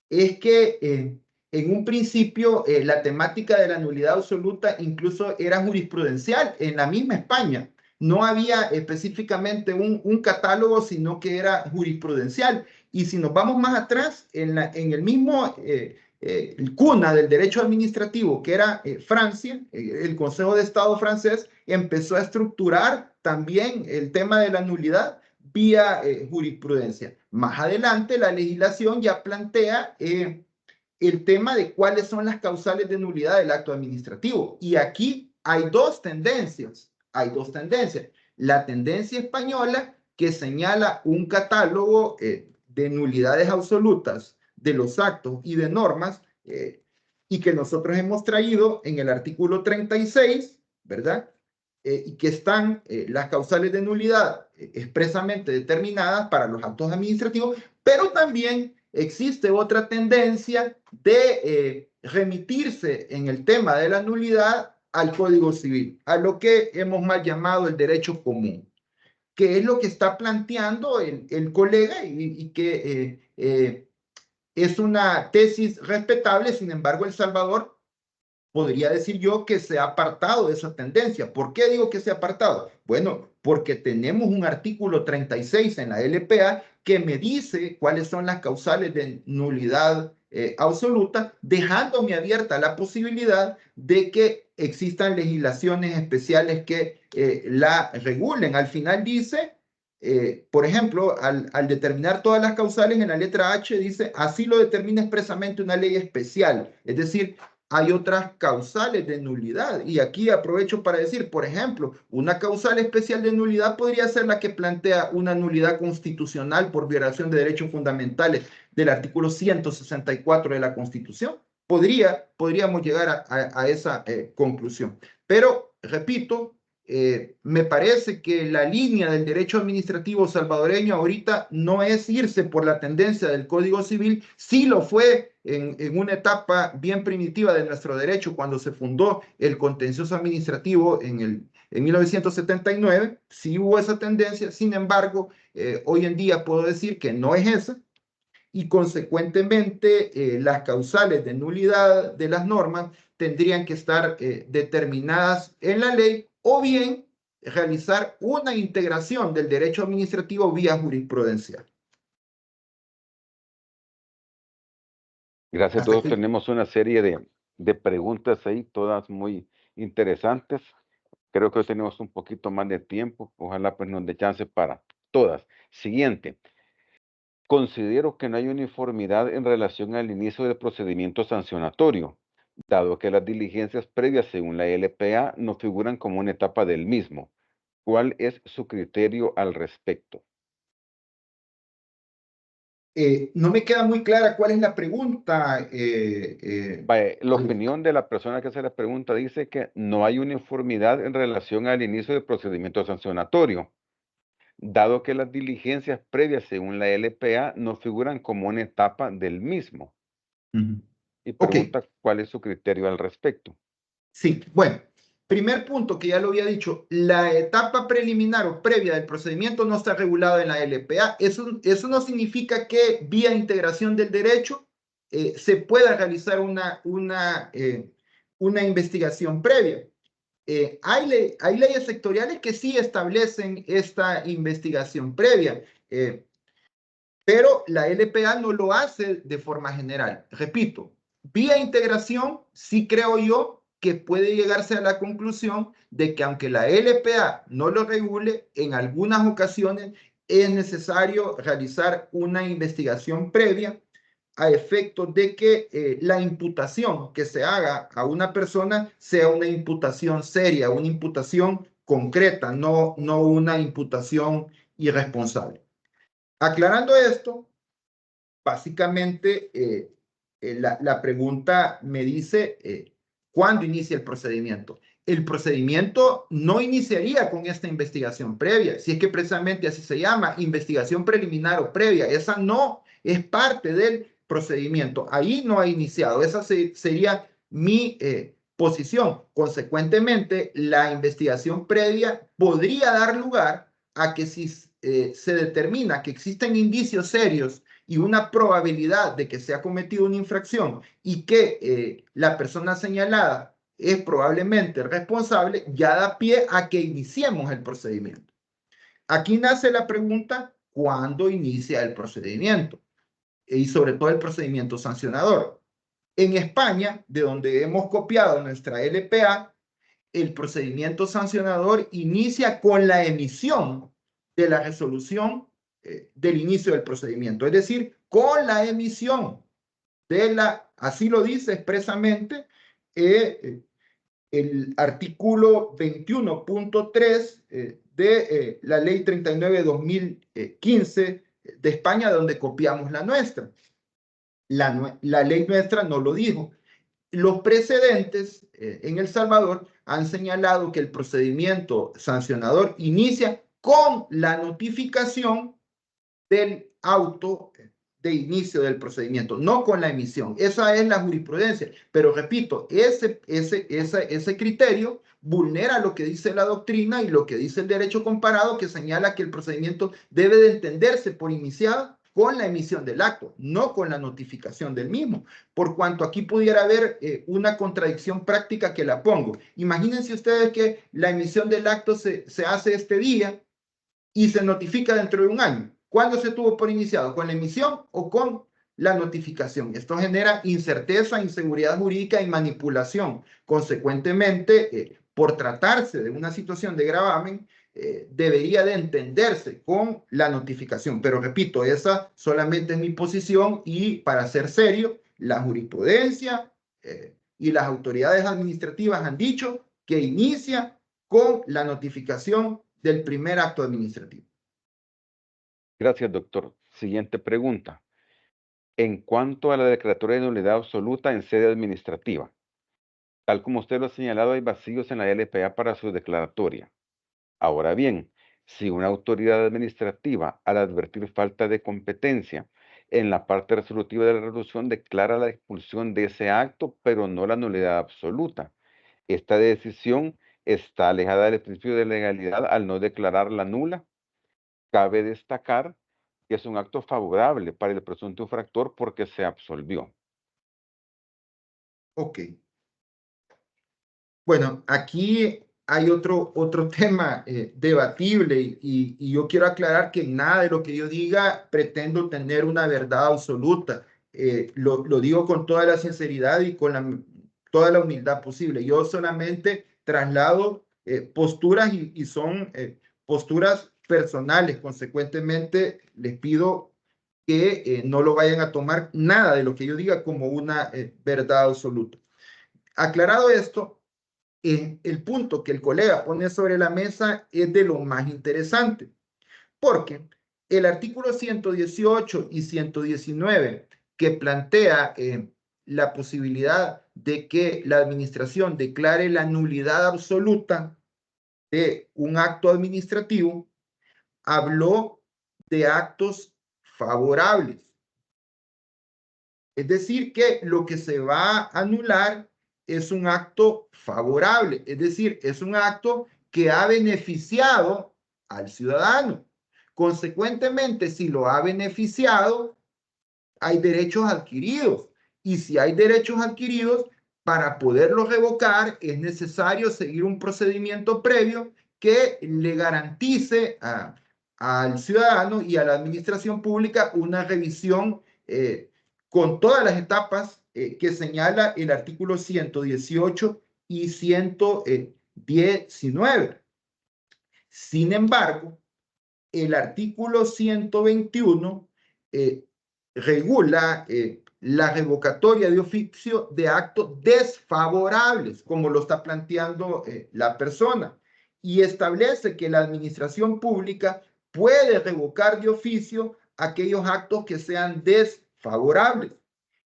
es que en un principio la temática de la nulidad absoluta incluso era jurisprudencial en la misma España. No había específicamente un catálogo, sino que era jurisprudencial. Y si nos vamos más atrás, en el mismo cuna del derecho administrativo, que era Francia, el Consejo de Estado francés empezó a estructurar también el tema de la nulidad vía jurisprudencia. Más adelante, la legislación ya plantea el tema de cuáles son las causales de nulidad del acto administrativo. Y aquí hay dos tendencias. Hay dos tendencias. La tendencia española que señala un catálogo de nulidades absolutas de los actos y de normas y que nosotros hemos traído en el artículo 36, ¿verdad? Y que están las causales de nulidad expresamente determinadas para los actos administrativos, pero también existe otra tendencia de remitirse en el tema de la nulidad al Código Civil, a lo que hemos mal llamado el derecho común, que es lo que está planteando el colega y que es una tesis respetable. Sin embargo, El Salvador podría decir yo que se ha apartado de esa tendencia. ¿Por qué digo que se ha apartado? Bueno, porque tenemos un artículo 36 en la LPA que me dice cuáles son las causales de nulidad absoluta, dejándome abierta la posibilidad de que existan legislaciones especiales que la regulen. Al final dice, por ejemplo, al determinar todas las causales en la letra H, dice, así lo determina expresamente una ley especial. Es decir, hay otras causales de nulidad. Y aquí aprovecho para decir, por ejemplo, una causal especial de nulidad podría ser la que plantea una nulidad constitucional por violación de derechos fundamentales del artículo 164 de la Constitución. Podríamos llegar a esa conclusión. Pero, repito, me parece que la línea del derecho administrativo salvadoreño ahorita no es irse por la tendencia del Código Civil. Sí lo fue en una etapa bien primitiva de nuestro derecho, cuando se fundó el contencioso administrativo en 1979, sí hubo esa tendencia. Sin embargo, hoy en día puedo decir que no es esa, y consecuentemente las causales de nulidad de las normas tendrían que estar determinadas en la ley, o bien realizar una integración del derecho administrativo vía jurisprudencial. Gracias a Hasta todos. aquí. Tenemos una serie de preguntas ahí, todas muy interesantes. Creo que hoy tenemos un poquito más de tiempo. Ojalá pues nos dé chance para todas. Siguiente. Considero que no hay uniformidad en relación al inicio del procedimiento sancionatorio, dado que las diligencias previas según la LPA no figuran como una etapa del mismo. ¿Cuál es su criterio al respecto? No me queda muy clara cuál es la pregunta. Vaya, la opinión de la persona que hace la pregunta dice que no hay uniformidad en relación al inicio del procedimiento sancionatorio, dado que las diligencias previas según la LPA no figuran como una etapa del mismo. Y Ok, pregunta cuál es su criterio al respecto. sí, bueno, primer punto que ya lo había dicho, la etapa preliminar o previa del procedimiento no está regulada en la LPA. Eso no significa que vía integración del derecho se pueda realizar una investigación previa. Hay leyes sectoriales que sí establecen esta investigación previa, pero la LPA no lo hace de forma general. Repito, vía integración, sí creo yo que puede llegarse a la conclusión de que aunque la LPA no lo regule, en algunas ocasiones es necesario realizar una investigación previa a efectos de que la imputación que se haga a una persona sea una imputación seria, una imputación concreta, no una imputación irresponsable. Aclarando esto, básicamente la pregunta me dice ¿cuándo inicia el procedimiento? El procedimiento no iniciaría con esta investigación previa, si es que precisamente así se llama, investigación preliminar o previa. Esa no es parte del procedimiento. Ahí no ha iniciado. Esa sería mi posición. Consecuentemente, la investigación previa podría dar lugar a que si se determina que existen indicios serios y una probabilidad de que se ha cometido una infracción y que la persona señalada es probablemente responsable, ya da pie a que iniciemos el procedimiento. Aquí nace la pregunta, ¿cuándo inicia el procedimiento? Y sobre todo el procedimiento sancionador. En España, de donde hemos copiado nuestra LPA, el procedimiento sancionador inicia con la emisión de la resolución del inicio del procedimiento, es decir, con la emisión de así lo dice expresamente el artículo 21.3 de la ley 39 de 2015 de España, donde copiamos la nuestra. La ley nuestra no lo dijo. Los precedentes en El Salvador han señalado que el procedimiento sancionador inicia con la notificación del auto de inicio del procedimiento, no con la emisión. Esa es la jurisprudencia. Pero repito, ese criterio vulnera lo que dice la doctrina y lo que dice el derecho comparado, que señala que el procedimiento debe de entenderse por iniciado con la emisión del acto, no con la notificación del mismo, por cuanto aquí pudiera haber una contradicción práctica que la pongo. Imagínense ustedes que la emisión del acto se hace este día y se notifica dentro de un año. ¿Cuándo se tuvo por iniciado? ¿Con la emisión o con la notificación? Esto genera incerteza, inseguridad jurídica y manipulación. Consecuentemente, por tratarse de una situación de gravamen, debería de entenderse con la notificación. Pero repito, esa solamente es mi posición y para ser serio, la jurisprudencia y las autoridades administrativas han dicho que inicia con la notificación del primer acto administrativo. Gracias, doctor. Siguiente pregunta. En cuanto a la declaratoria de nulidad absoluta en sede administrativa, tal como usted lo ha señalado, hay vacíos en la LPA para su declaratoria. Ahora bien, si una autoridad administrativa, al advertir falta de competencia en la parte resolutiva de la resolución, declara la expulsión de ese acto, pero no la nulidad absoluta, esta decisión está alejada del principio de legalidad al no declararla nula. Cabe destacar que es un acto favorable para el presunto infractor porque se absolvió. Ok. Bueno, aquí hay otro tema debatible y yo quiero aclarar que nada de lo que yo diga pretendo tener una verdad absoluta. Lo digo con toda la sinceridad y con toda la humildad posible. Yo solamente traslado posturas y son posturas personales. Consecuentemente, les pido que no lo vayan a tomar nada de lo que yo diga como una verdad absoluta. Aclarado esto, el punto que el colega pone sobre la mesa es de lo más interesante, porque el artículo 118 y 119 que plantea la posibilidad de que la administración declare la nulidad absoluta de un acto administrativo, habló de actos favorables. Es decir, que lo que se va a anular es un acto favorable, es decir, es un acto que ha beneficiado al ciudadano. Consecuentemente, si lo ha beneficiado, hay derechos adquiridos. Y si hay derechos adquiridos, para poderlos revocar es necesario seguir un procedimiento previo que le garantice al ciudadano y a la administración pública una revisión con todas las etapas que señala el artículo 118 y 119. Sin embargo, el artículo 121 regula la revocatoria de oficio de actos desfavorables, como lo está planteando la persona, y establece que la administración pública puede revocar de oficio aquellos actos que sean desfavorables.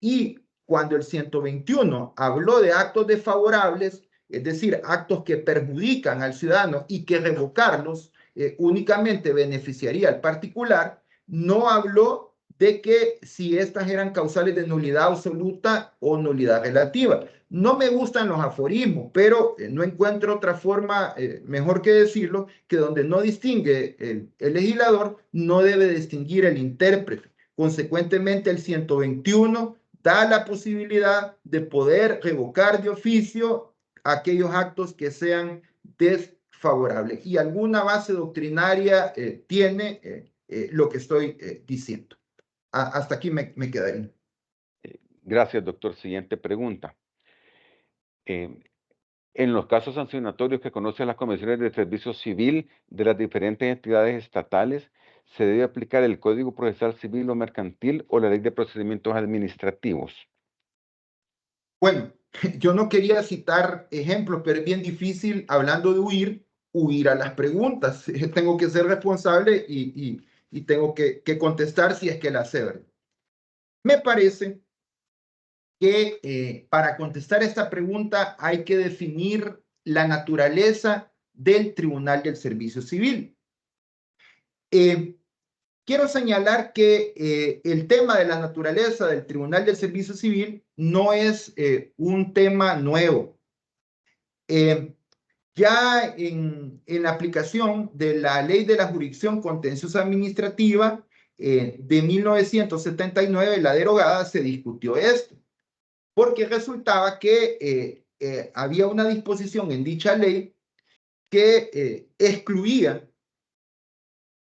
Y cuando el 121 habló de actos desfavorables, es decir, actos que perjudican al ciudadano y que revocarlos únicamente beneficiaría al particular, no habló de que si estas eran causales de nulidad absoluta o nulidad relativa. No me gustan los aforismos, pero no encuentro otra forma mejor que decirlo, que donde no distingue el legislador, no debe distinguir el intérprete. Consecuentemente, el 121 da la posibilidad de poder revocar de oficio aquellos actos que sean desfavorables. Y alguna base doctrinaria tiene lo que estoy diciendo. Hasta aquí me quedaré. Gracias, doctor. Siguiente pregunta. En los casos sancionatorios que conocen las comisiones de servicio civil de las diferentes entidades estatales, ¿se debe aplicar el Código Procesal Civil o Mercantil o la Ley de Procedimientos Administrativos? Bueno, yo no quería citar ejemplos, pero es bien difícil, hablando de huir a las preguntas. Tengo que ser responsable y tengo que contestar si es que la sé. Me parece que para contestar esta pregunta hay que definir la naturaleza del Tribunal del Servicio Civil. quiero señalar que el tema de la naturaleza del Tribunal del Servicio Civil no es un tema nuevo. Ya en la aplicación de la Ley de la Jurisdicción Contenciosa Administrativa de 1979, la derogada, se discutió esto, porque resultaba que había una disposición en dicha ley que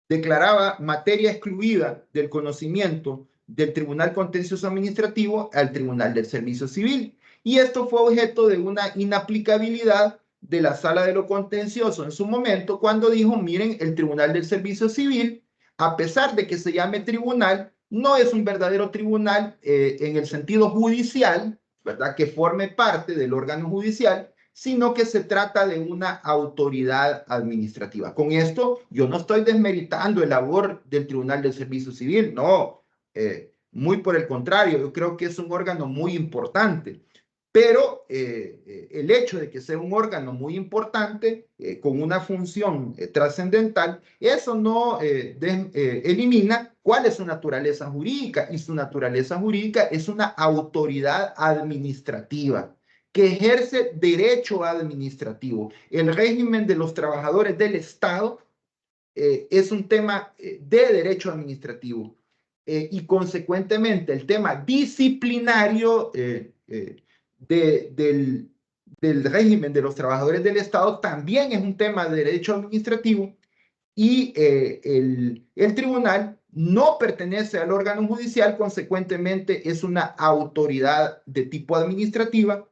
declaraba materia excluida del conocimiento del Tribunal Contencioso Administrativo al Tribunal del Servicio Civil. Y esto fue objeto de una inaplicabilidad de la Sala de lo Contencioso en su momento, cuando dijo, miren, el Tribunal del Servicio Civil, a pesar de que se llame tribunal, no es un verdadero tribunal en el sentido judicial, ¿verdad?, que forme parte del órgano judicial, sino que se trata de una autoridad administrativa. Con esto, yo no estoy desmeritando el labor del Tribunal del Servicio Civil, no, muy por el contrario, yo creo que es un órgano muy importante, pero el hecho de que sea un órgano muy importante, con una función trascendental, eso no elimina cuál es su naturaleza jurídica, y su naturaleza jurídica es una autoridad administrativa que ejerce derecho administrativo. El régimen de los trabajadores del Estado es un tema de derecho administrativo, y consecuentemente el tema disciplinario del régimen de los trabajadores del Estado también es un tema de derecho administrativo, y el tribunal no pertenece al órgano judicial, consecuentemente es una autoridad de tipo administrativa,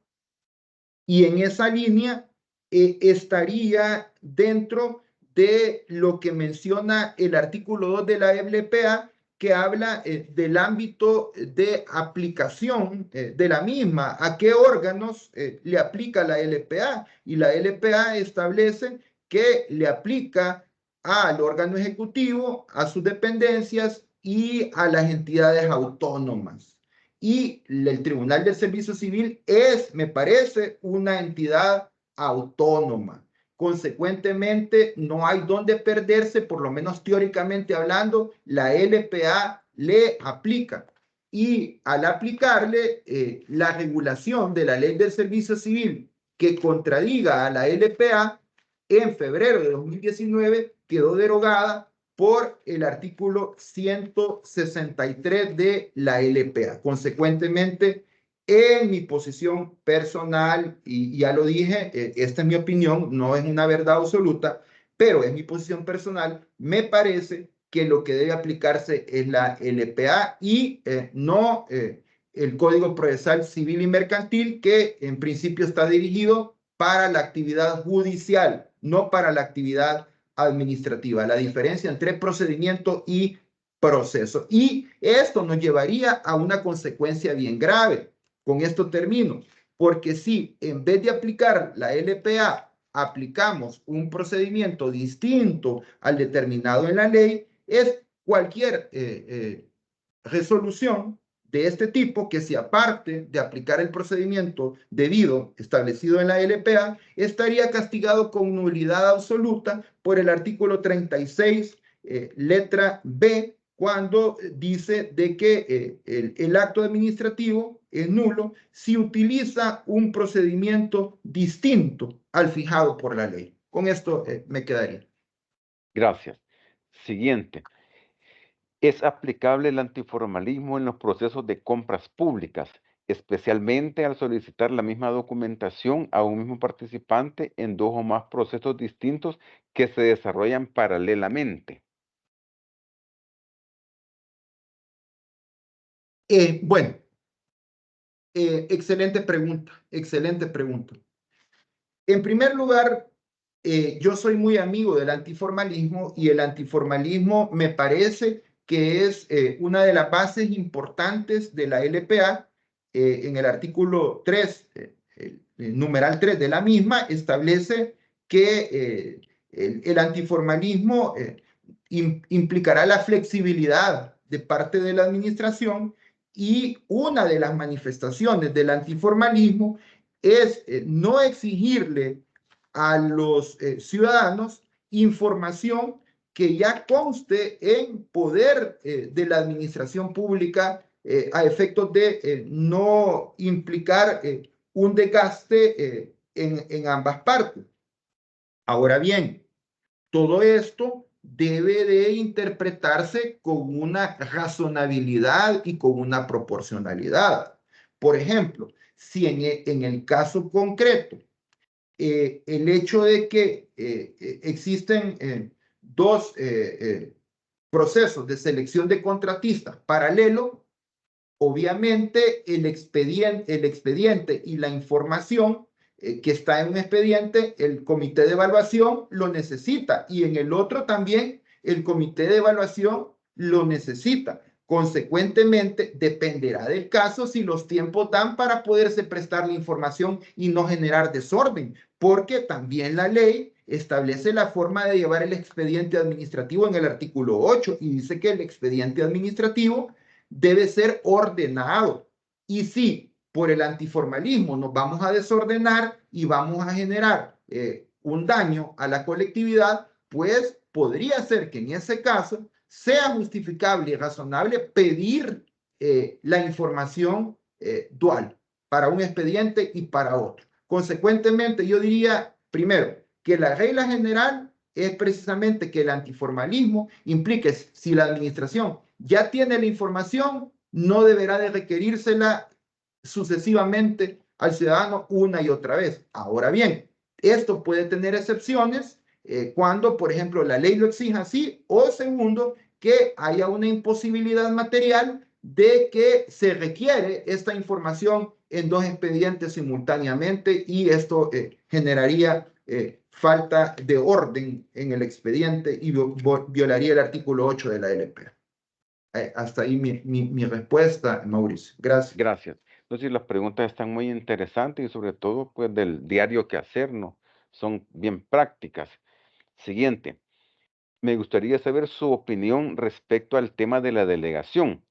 y en esa línea estaría dentro de lo que menciona el artículo 2 de la LPA, que habla del ámbito de aplicación de la misma, a qué órganos le aplica la LPA, y la LPA establece que le aplica al órgano ejecutivo, a sus dependencias y a las entidades autónomas. Y el Tribunal del Servicio Civil es, me parece, una entidad autónoma. Consecuentemente, no hay dónde perderse, por lo menos teóricamente hablando, la LPA le aplica. Y al aplicarle la regulación de la Ley del Servicio Civil que contradiga a la LPA, en febrero de 2019 quedó derogada por el artículo 163 de la LPA. Consecuentemente, en mi posición personal, y ya lo dije, esta es mi opinión, no es una verdad absoluta, pero en mi posición personal, me parece que lo que debe aplicarse es la LPA y no el Código Procesal Civil y Mercantil, que en principio está dirigido para la actividad judicial, no para la actividad administrativa. La diferencia entre procedimiento y proceso. Y esto nos llevaría a una consecuencia bien grave. Con esto termino. Porque si en vez de aplicar la LPA, aplicamos un procedimiento distinto al determinado en la ley, es cualquier resolución de este tipo que, si aparte de aplicar el procedimiento debido establecido en la LPA, estaría castigado con nulidad absoluta por el artículo 36, letra B, cuando dice de que el acto administrativo es nulo si utiliza un procedimiento distinto al fijado por la ley. Con esto me quedaría. Gracias. Siguiente. Es aplicable el antiformalismo en los procesos de compras públicas, especialmente al solicitar la misma documentación a un mismo participante en dos o más procesos distintos que se desarrollan paralelamente. Bueno, excelente pregunta, excelente pregunta. En primer lugar, yo soy muy amigo del antiformalismo, y el antiformalismo me parece que es una de las bases importantes de la LPA. En el artículo 3, el numeral 3 de la misma, establece que el antiformalismo implicará la flexibilidad de parte de la administración, y una de las manifestaciones del antiformalismo es no exigirle a los ciudadanos información que ya conste en poder de la administración pública a efectos de no implicar un desgaste en ambas partes. Ahora bien, todo esto debe de interpretarse con una razonabilidad y con una proporcionalidad. Por ejemplo, si en el caso concreto, el hecho de que existen dos procesos de selección de contratistas paralelo, obviamente el expediente y la información que está en un expediente, el comité de evaluación lo necesita y en el otro también el comité de evaluación lo necesita. Consecuentemente, dependerá del caso si los tiempos dan para poderse prestar la información y no generar desorden, porque también la ley establece la forma de llevar el expediente administrativo en el artículo 8 y dice que el expediente administrativo debe ser ordenado. Y si por el antiformalismo nos vamos a desordenar y vamos a generar un daño a la colectividad, pues podría ser que en ese caso sea justificable y razonable pedir la información dual para un expediente y para otro. Consecuentemente, yo diría, primero, que la regla general es precisamente que el antiformalismo implique si la administración ya tiene la información, no deberá de requerírsela sucesivamente al ciudadano una y otra vez. Ahora bien, esto puede tener excepciones cuando, por ejemplo, la ley lo exija así, o segundo, que haya una imposibilidad material de que se requiere esta información en dos expedientes simultáneamente y esto generaría falta de orden en el expediente y violaría el artículo 8 de la LP. Hasta ahí mi respuesta, Mauricio. Gracias. Gracias. Entonces, las preguntas están muy interesantes y sobre todo, pues, del diario que hacer, ¿no? Son bien prácticas. Siguiente. Me gustaría saber su opinión respecto al tema de la delegación.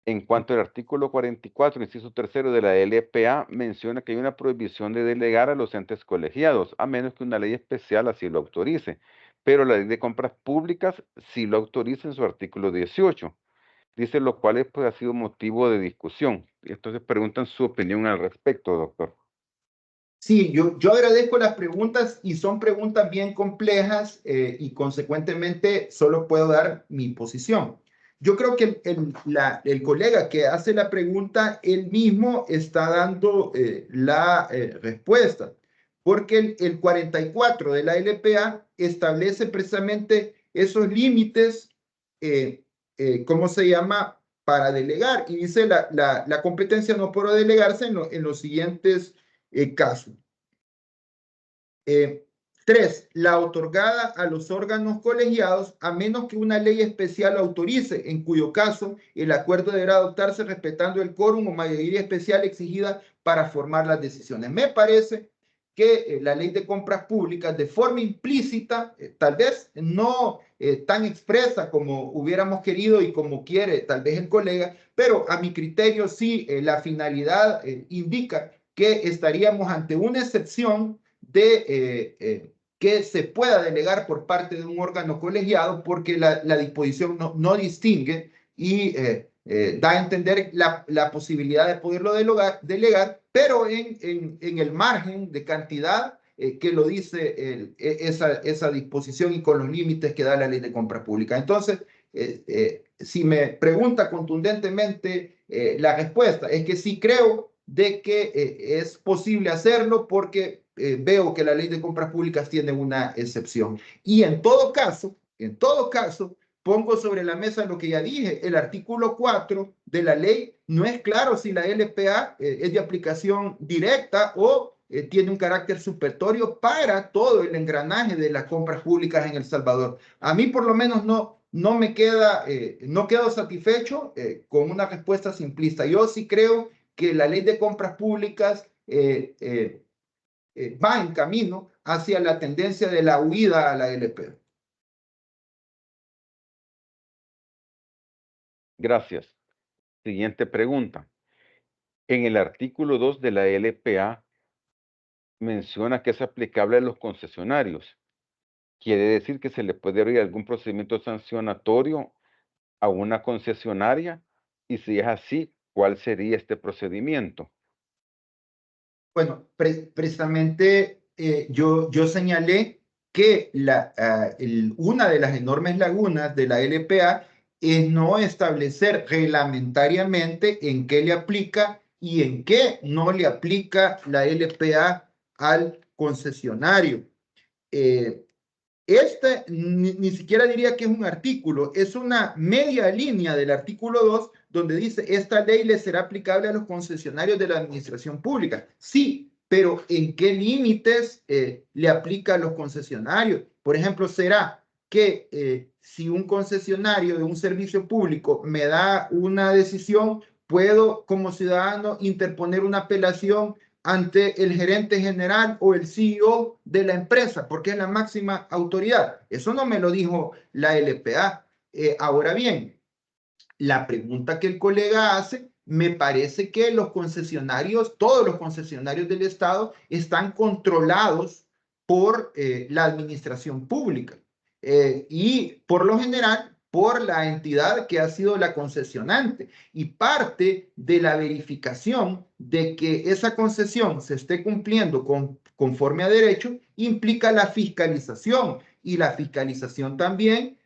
En cuanto al artículo 44, inciso tercero de la LPA, menciona que hay una prohibición de delegar a los entes colegiados, a menos que una ley especial así lo autorice. Pero la ley de compras públicas sí lo autoriza en su artículo 18. Dice lo cual pues, ha sido motivo de discusión. Entonces preguntan su opinión al respecto, doctor. Sí, yo agradezco las preguntas y son preguntas bien complejas y consecuentemente solo puedo dar mi posición. Yo creo que el colega que hace la pregunta, él mismo está dando la respuesta, porque el 44 de la LPA establece precisamente esos límites, ¿cómo se llama? Para delegar. Y dice la competencia no podrá delegarse en los siguientes caso. 3. La otorgada a los órganos colegiados a menos que una ley especial lo autorice, en cuyo caso el acuerdo deberá adoptarse respetando el quórum o mayoría especial exigida para formar las decisiones. Me parece que la ley de compras públicas de forma implícita, tal vez no tan expresa como hubiéramos querido y como quiere tal vez el colega, pero a mi criterio sí la finalidad indica que estaríamos ante una excepción de que se pueda delegar por parte de un órgano colegiado porque la disposición no distingue y da a entender la posibilidad de poderlo delegar, pero en el margen de cantidad que lo dice esa disposición y con los límites que da la ley de compra pública. Entonces, si me pregunta contundentemente, la respuesta es que sí creo de que es posible hacerlo porque veo que la ley de compras públicas tiene una excepción. Y en todo caso, pongo sobre la mesa lo que ya dije, el artículo 4 de la ley no es claro si la LPA es de aplicación directa o tiene un carácter supletorio para todo el engranaje de las compras públicas en El Salvador. A mí por lo menos no me queda, no quedo satisfecho con una respuesta simplista. Yo sí creo que la ley de compras públicas va en camino hacia la tendencia de la huida a la LP. Gracias. Siguiente pregunta. En el artículo 2 de la LPA menciona que es aplicable a los concesionarios. quiere decir que se le puede abrir algún procedimiento sancionatorio a una concesionaria, y si es así, ¿cuál sería este procedimiento? Bueno, precisamente yo señalé que una de las enormes lagunas de la LPA es no establecer reglamentariamente en qué le aplica y en qué no le aplica la LPA al concesionario. Eh, ni siquiera diría que es un artículo, es una media línea del artículo 2 donde dice, esta ley le será aplicable a los concesionarios de la administración pública. Sí, pero ¿en qué límites le aplica a los concesionarios? Por ejemplo, ¿será que si un concesionario de un servicio público me da una decisión, puedo como ciudadano interponer una apelación ante el gerente general o el CEO de la empresa, porque es la máxima autoridad? Eso no me lo dijo la LPA. Ahora bien, la pregunta que el colega hace, me parece que los concesionarios, todos los concesionarios del Estado, están controlados por la administración pública y por lo general por la entidad que ha sido la concesionante. Y parte de la verificación de que esa concesión se esté cumpliendo conforme a derecho implica la fiscalización, y la fiscalización también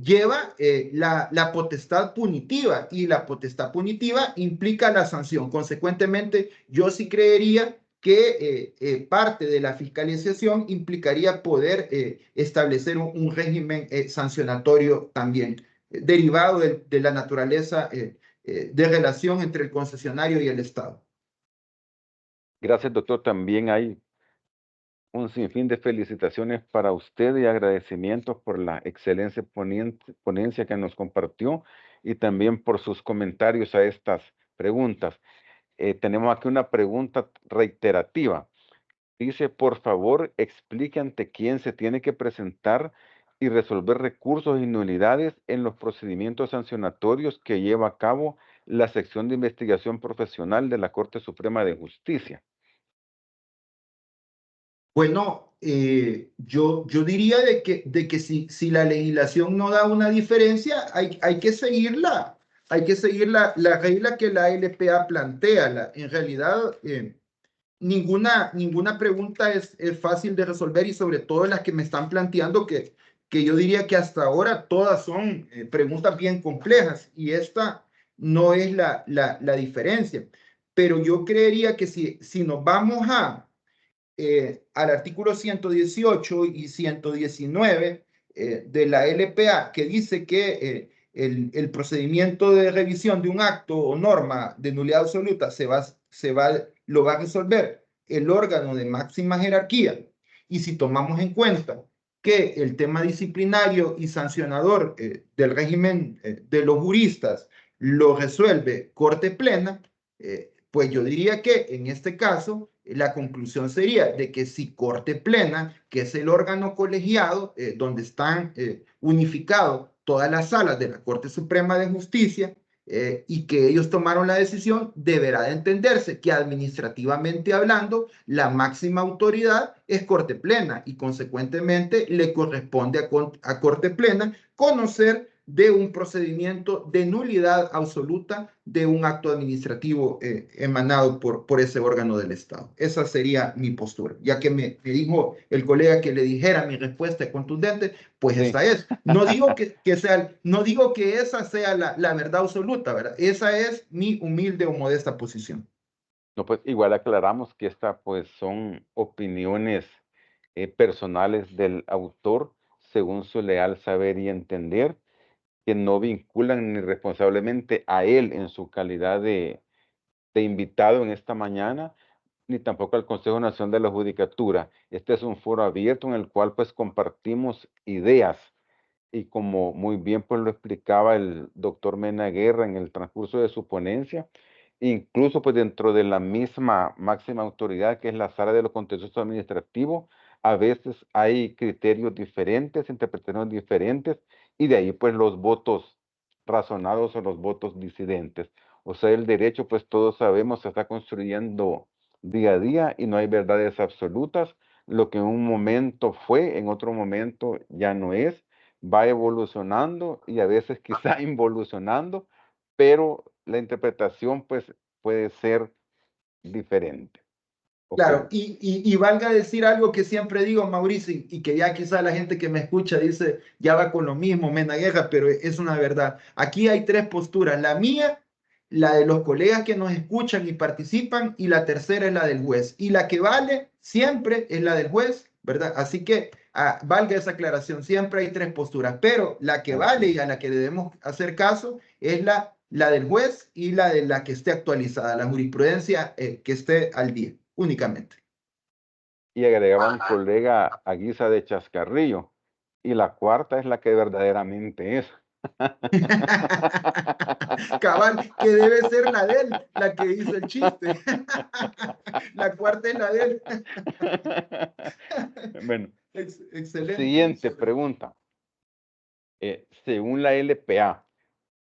lleva la potestad punitiva, y la potestad punitiva implica la sanción. Consecuentemente, yo sí creería que parte de la fiscalización implicaría poder establecer un régimen sancionatorio también, derivado de la naturaleza de relación entre el concesionario y el Estado. Gracias, doctor. También hay un sinfín de felicitaciones para usted y agradecimientos por la excelente ponencia que nos compartió, y también por sus comentarios a estas preguntas. Tenemos aquí una pregunta reiterativa. Dice, por favor, explique ante quién se tiene que presentar y resolver recursos y nulidades en los procedimientos sancionatorios que lleva a cabo la sección de investigación profesional de la Corte Suprema de Justicia. Bueno, yo diría de que si la legislación no da una diferencia, hay que seguirla. Hay que seguir la regla que la LPA plantea. En realidad, ninguna pregunta es fácil de resolver, y sobre todo las que me están planteando, que yo diría que hasta ahora todas son preguntas bien complejas, y esta no es la diferencia. Pero yo creería que si nos vamos al artículo 118 y 119 de la LPA, que dice que el procedimiento de revisión de un acto o norma de nulidad absoluta lo va a resolver el órgano de máxima jerarquía. Y si tomamos en cuenta que el tema disciplinario y sancionador del régimen de los juristas lo resuelve Corte Plena, pues yo diría que en este caso la conclusión sería de que si Corte Plena, que es el órgano colegiado donde están unificados todas las salas de la Corte Suprema de Justicia, y que ellos tomaron la decisión, deberá de entenderse que administrativamente hablando, la máxima autoridad es Corte Plena, y consecuentemente le corresponde a Corte Plena conocer de un procedimiento de nulidad absoluta de un acto administrativo emanado por ese órgano del Estado. Esa sería mi postura. Ya que me dijo el colega que le dijera mi respuesta contundente, pues Sí. esa es. No digo que esa sea la verdad absoluta, ¿verdad? Esa es mi humilde o modesta posición. No, pues igual aclaramos que esta pues son opiniones personales del autor según su leal saber y entender, que no vinculan ni responsablemente a él en su calidad de invitado en esta mañana, ni tampoco al Consejo Nacional de la Judicatura. Este es un foro abierto en el cual pues compartimos ideas, y como muy bien pues lo explicaba el doctor Mena Guerra en el transcurso de su ponencia, incluso pues dentro de la misma máxima autoridad que es la Sala de lo Contencioso Administrativo, a veces hay criterios diferentes, interpretaciones diferentes, y de ahí pues los votos razonados o los votos disidentes. O sea, el derecho, pues todos sabemos, se está construyendo día a día y no hay verdades absolutas, lo que en un momento fue, en otro momento ya no es, va evolucionando y a veces quizá involucionando, pero la interpretación pues puede ser diferente. Ok, Claro, y valga decir algo que siempre digo, Mauricio, y que ya quizá la gente que me escucha dice, ya va con lo mismo, Mena Guerra, pero es una verdad. Aquí hay tres posturas, la mía, la de los colegas que nos escuchan y participan, y la tercera es la del juez. Y la que vale siempre es la del juez, ¿verdad? Así que valga esa aclaración, siempre hay tres posturas, pero la que ok. vale y a la que debemos hacer caso es la del juez y la de la que esté actualizada, la jurisprudencia que esté al día únicamente. Y agregaba un colega a guisa de chascarrillo. Y la cuarta es la que verdaderamente es. Cabal, que debe ser la de él, la que hizo el chiste. La cuarta es la de él. Bueno, Excelente, siguiente excelente. pregunta. Según la LPA,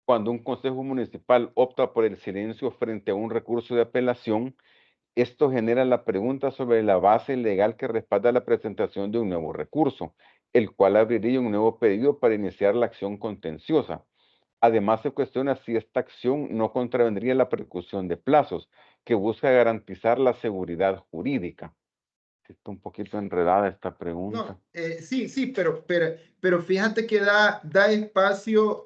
cuando un consejo municipal opta por el silencio frente a un recurso de apelación, esto genera la pregunta sobre la base legal que respalda la presentación de un nuevo recurso, el cual abriría un nuevo pedido para iniciar la acción contenciosa. Además, se cuestiona si esta acción no contravendría la percusión de plazos, que busca garantizar la seguridad jurídica. Está un poquito enredada esta pregunta. No, sí, sí, pero fíjate que da espacio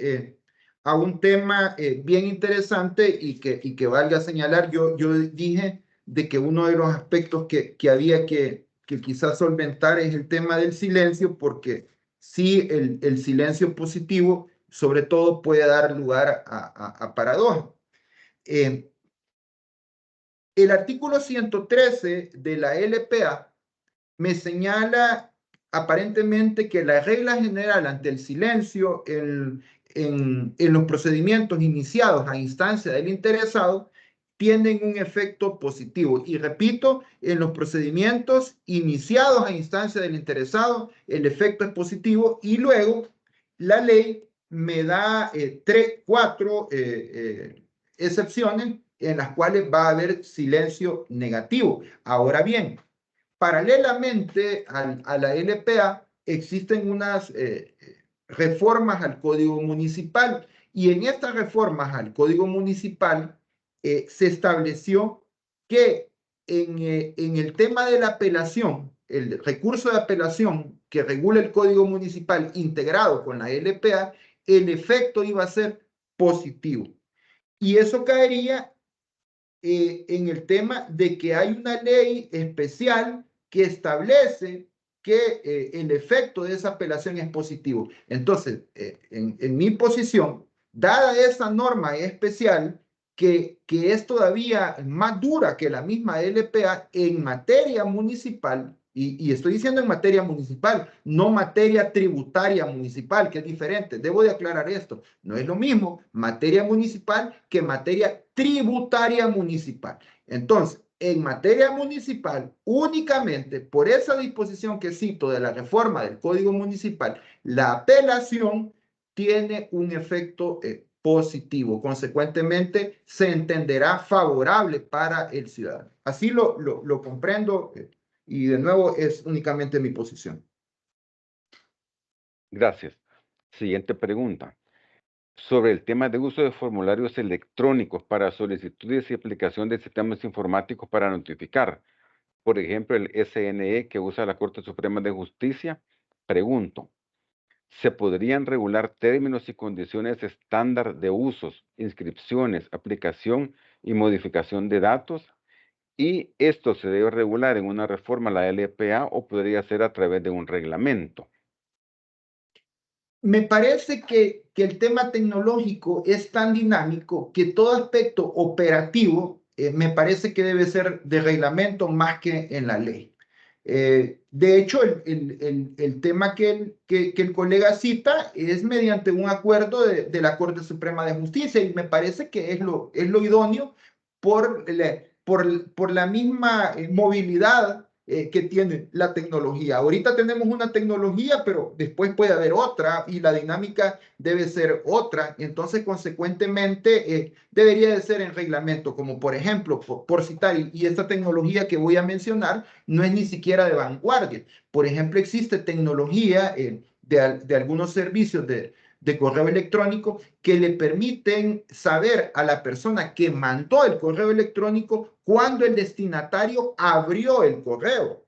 a un tema bien interesante y que valga señalar, yo dije de que uno de los aspectos que había que quizás solventar es el tema del silencio, porque sí, el silencio positivo, sobre todo, puede dar lugar a paradojas. Eh, el artículo 113 de la LPA me señala aparentemente que la regla general ante el silencio en los procedimientos iniciados a instancia del interesado tienen un efecto positivo. Y repito, en los procedimientos iniciados a instancia del interesado, el efecto es positivo y luego la ley me da cuatro excepciones en las cuales va a haber silencio negativo. Ahora bien, paralelamente a la LPA existen unas reformas al Código Municipal y en estas reformas al Código Municipal se estableció que en el tema de la apelación, el recurso de apelación que regula el Código Municipal integrado con la LPA, el efecto iba a ser positivo. Y eso caería en el tema de que hay una ley especial que establece que el efecto de esa apelación es positivo. Entonces, en mi posición, dada esa norma especial que es todavía más dura que la misma LPA en materia municipal, y estoy diciendo en materia municipal, no materia tributaria municipal, que es diferente. Debo de aclarar esto. No es lo mismo materia municipal que materia tributaria municipal. Entonces, en materia municipal, únicamente por esa disposición que cito de la reforma del Código Municipal, la apelación tiene un efecto positivo. Consecuentemente, se entenderá favorable para el ciudadano. Así lo comprendo y de nuevo es únicamente mi posición. Gracias. Siguiente pregunta. Sobre el tema de uso de formularios electrónicos para solicitudes y aplicación de sistemas informáticos para notificar, por ejemplo, el SNE que usa la Corte Suprema de Justicia, pregunto, ¿se podrían regular términos y condiciones estándar de usos, inscripciones, aplicación y modificación de datos? ¿Y esto se debe regular en una reforma a la LPA o podría ser a través de un reglamento? Me parece que el tema tecnológico es tan dinámico que todo aspecto operativo me parece que debe ser de reglamento más que en la ley. De hecho, el tema que el colega cita es mediante un acuerdo de la Corte Suprema de Justicia y me parece que es lo idóneo por la misma movilidad que tiene la tecnología. Ahorita tenemos una tecnología, pero después puede haber otra y la dinámica debe ser otra. Entonces, consecuentemente, debería de ser en reglamento, como por ejemplo, por citar, y esta tecnología que voy a mencionar no es ni siquiera de vanguardia. Por ejemplo, existe tecnología de algunos servicios de correo electrónico que le permiten saber a la persona que mandó el correo electrónico cuando el destinatario abrió el correo.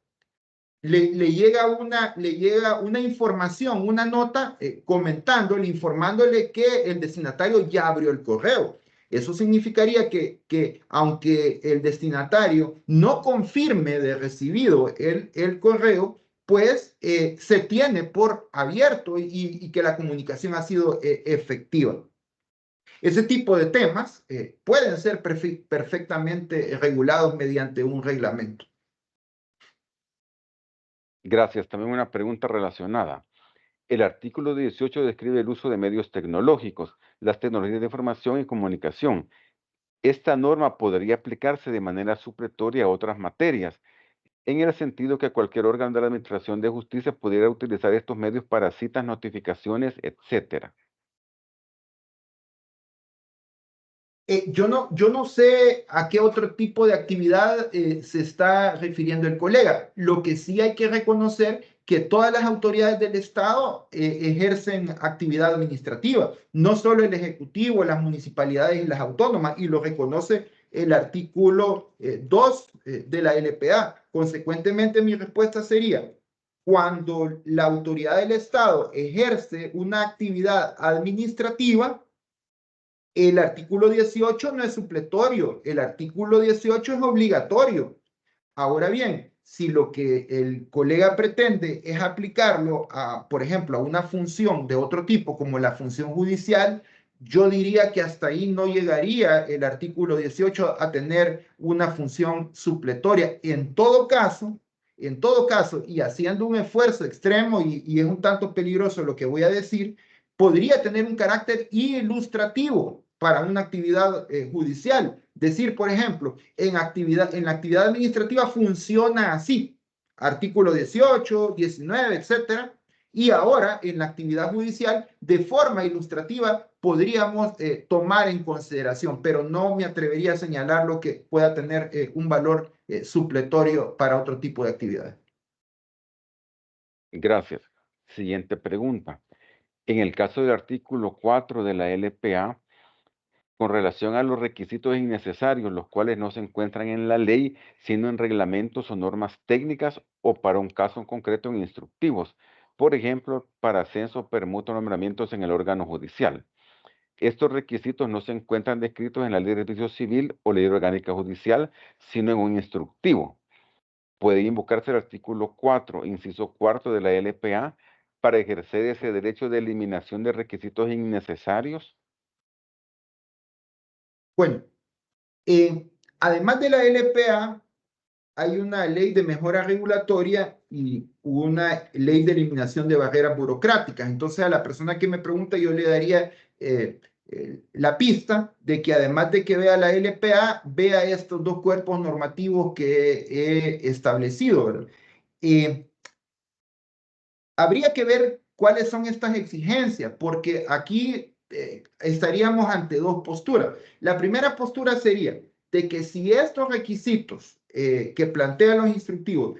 Le llega una información, una nota comentándole, informándole que el destinatario ya abrió el correo. Eso significaría que aunque el destinatario no confirme de recibido el correo, pues se tiene por abierto y que la comunicación ha sido efectiva. Ese tipo de temas pueden ser perfectamente regulados mediante un reglamento. Gracias. También una pregunta relacionada. El artículo 18 describe el uso de medios tecnológicos, las tecnologías de información y comunicación. Esta norma podría aplicarse de manera supletoria a otras materias, en el sentido que cualquier órgano de la Administración de Justicia pudiera utilizar estos medios para citas, notificaciones, etcétera. Yo no sé a qué otro tipo de actividad se está refiriendo el colega. Lo que sí hay que reconocer que todas las autoridades del Estado ejercen actividad administrativa, no solo el Ejecutivo, las municipalidades y las autónomas, y lo reconoce el artículo 2 de la LPA. Consecuentemente, mi respuesta sería, cuando la autoridad del Estado ejerce una actividad administrativa, el artículo 18 no es supletorio, el artículo 18 es obligatorio. Ahora bien, si lo que el colega pretende es aplicarlo a, por ejemplo, a una función de otro tipo, como la función judicial, yo diría que hasta ahí no llegaría el artículo 18 a tener una función supletoria. En todo caso, y haciendo un esfuerzo extremo, y es un tanto peligroso lo que voy a decir, podría tener un carácter ilustrativo para una actividad judicial. Decir, por ejemplo, en la actividad administrativa funciona así, artículo 18, 19, etcétera, y ahora en la actividad judicial, de forma ilustrativa, podríamos tomar en consideración, pero no me atrevería a señalar lo que pueda tener un valor supletorio para otro tipo de actividad. Gracias. Siguiente pregunta. En el caso del artículo 4 de la LPA, con relación a los requisitos innecesarios, los cuales no se encuentran en la ley, sino en reglamentos o normas técnicas o para un caso en concreto en instructivos, por ejemplo, para ascenso, permuta o nombramientos en el órgano judicial. Estos requisitos no se encuentran descritos en la Ley de Servicio Civil o Ley Orgánica Judicial, sino en un instructivo. Puede invocarse el artículo 4, inciso cuarto de la LPA, para ejercer ese derecho de eliminación de requisitos innecesarios. Bueno, además de la LPA, hay una ley de mejora regulatoria y una ley de eliminación de barreras burocráticas. Entonces, a la persona que me pregunta, yo le daría la pista de que además de que vea la LPA, vea estos dos cuerpos normativos que he establecido, ¿verdad? Habría que ver cuáles son estas exigencias, porque aquí estaríamos ante dos posturas. La primera postura sería de que si estos requisitos que plantean los instructivos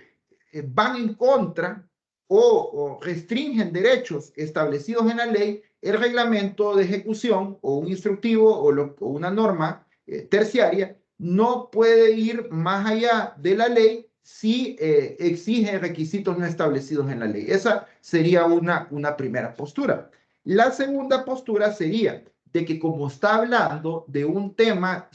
van en contra o restringen derechos establecidos en la ley, el reglamento de ejecución o un instructivo o una norma terciaria no puede ir más allá de la ley si exige requisitos no establecidos en la ley. Esa sería una primera postura. La segunda postura sería de que como está hablando de un tema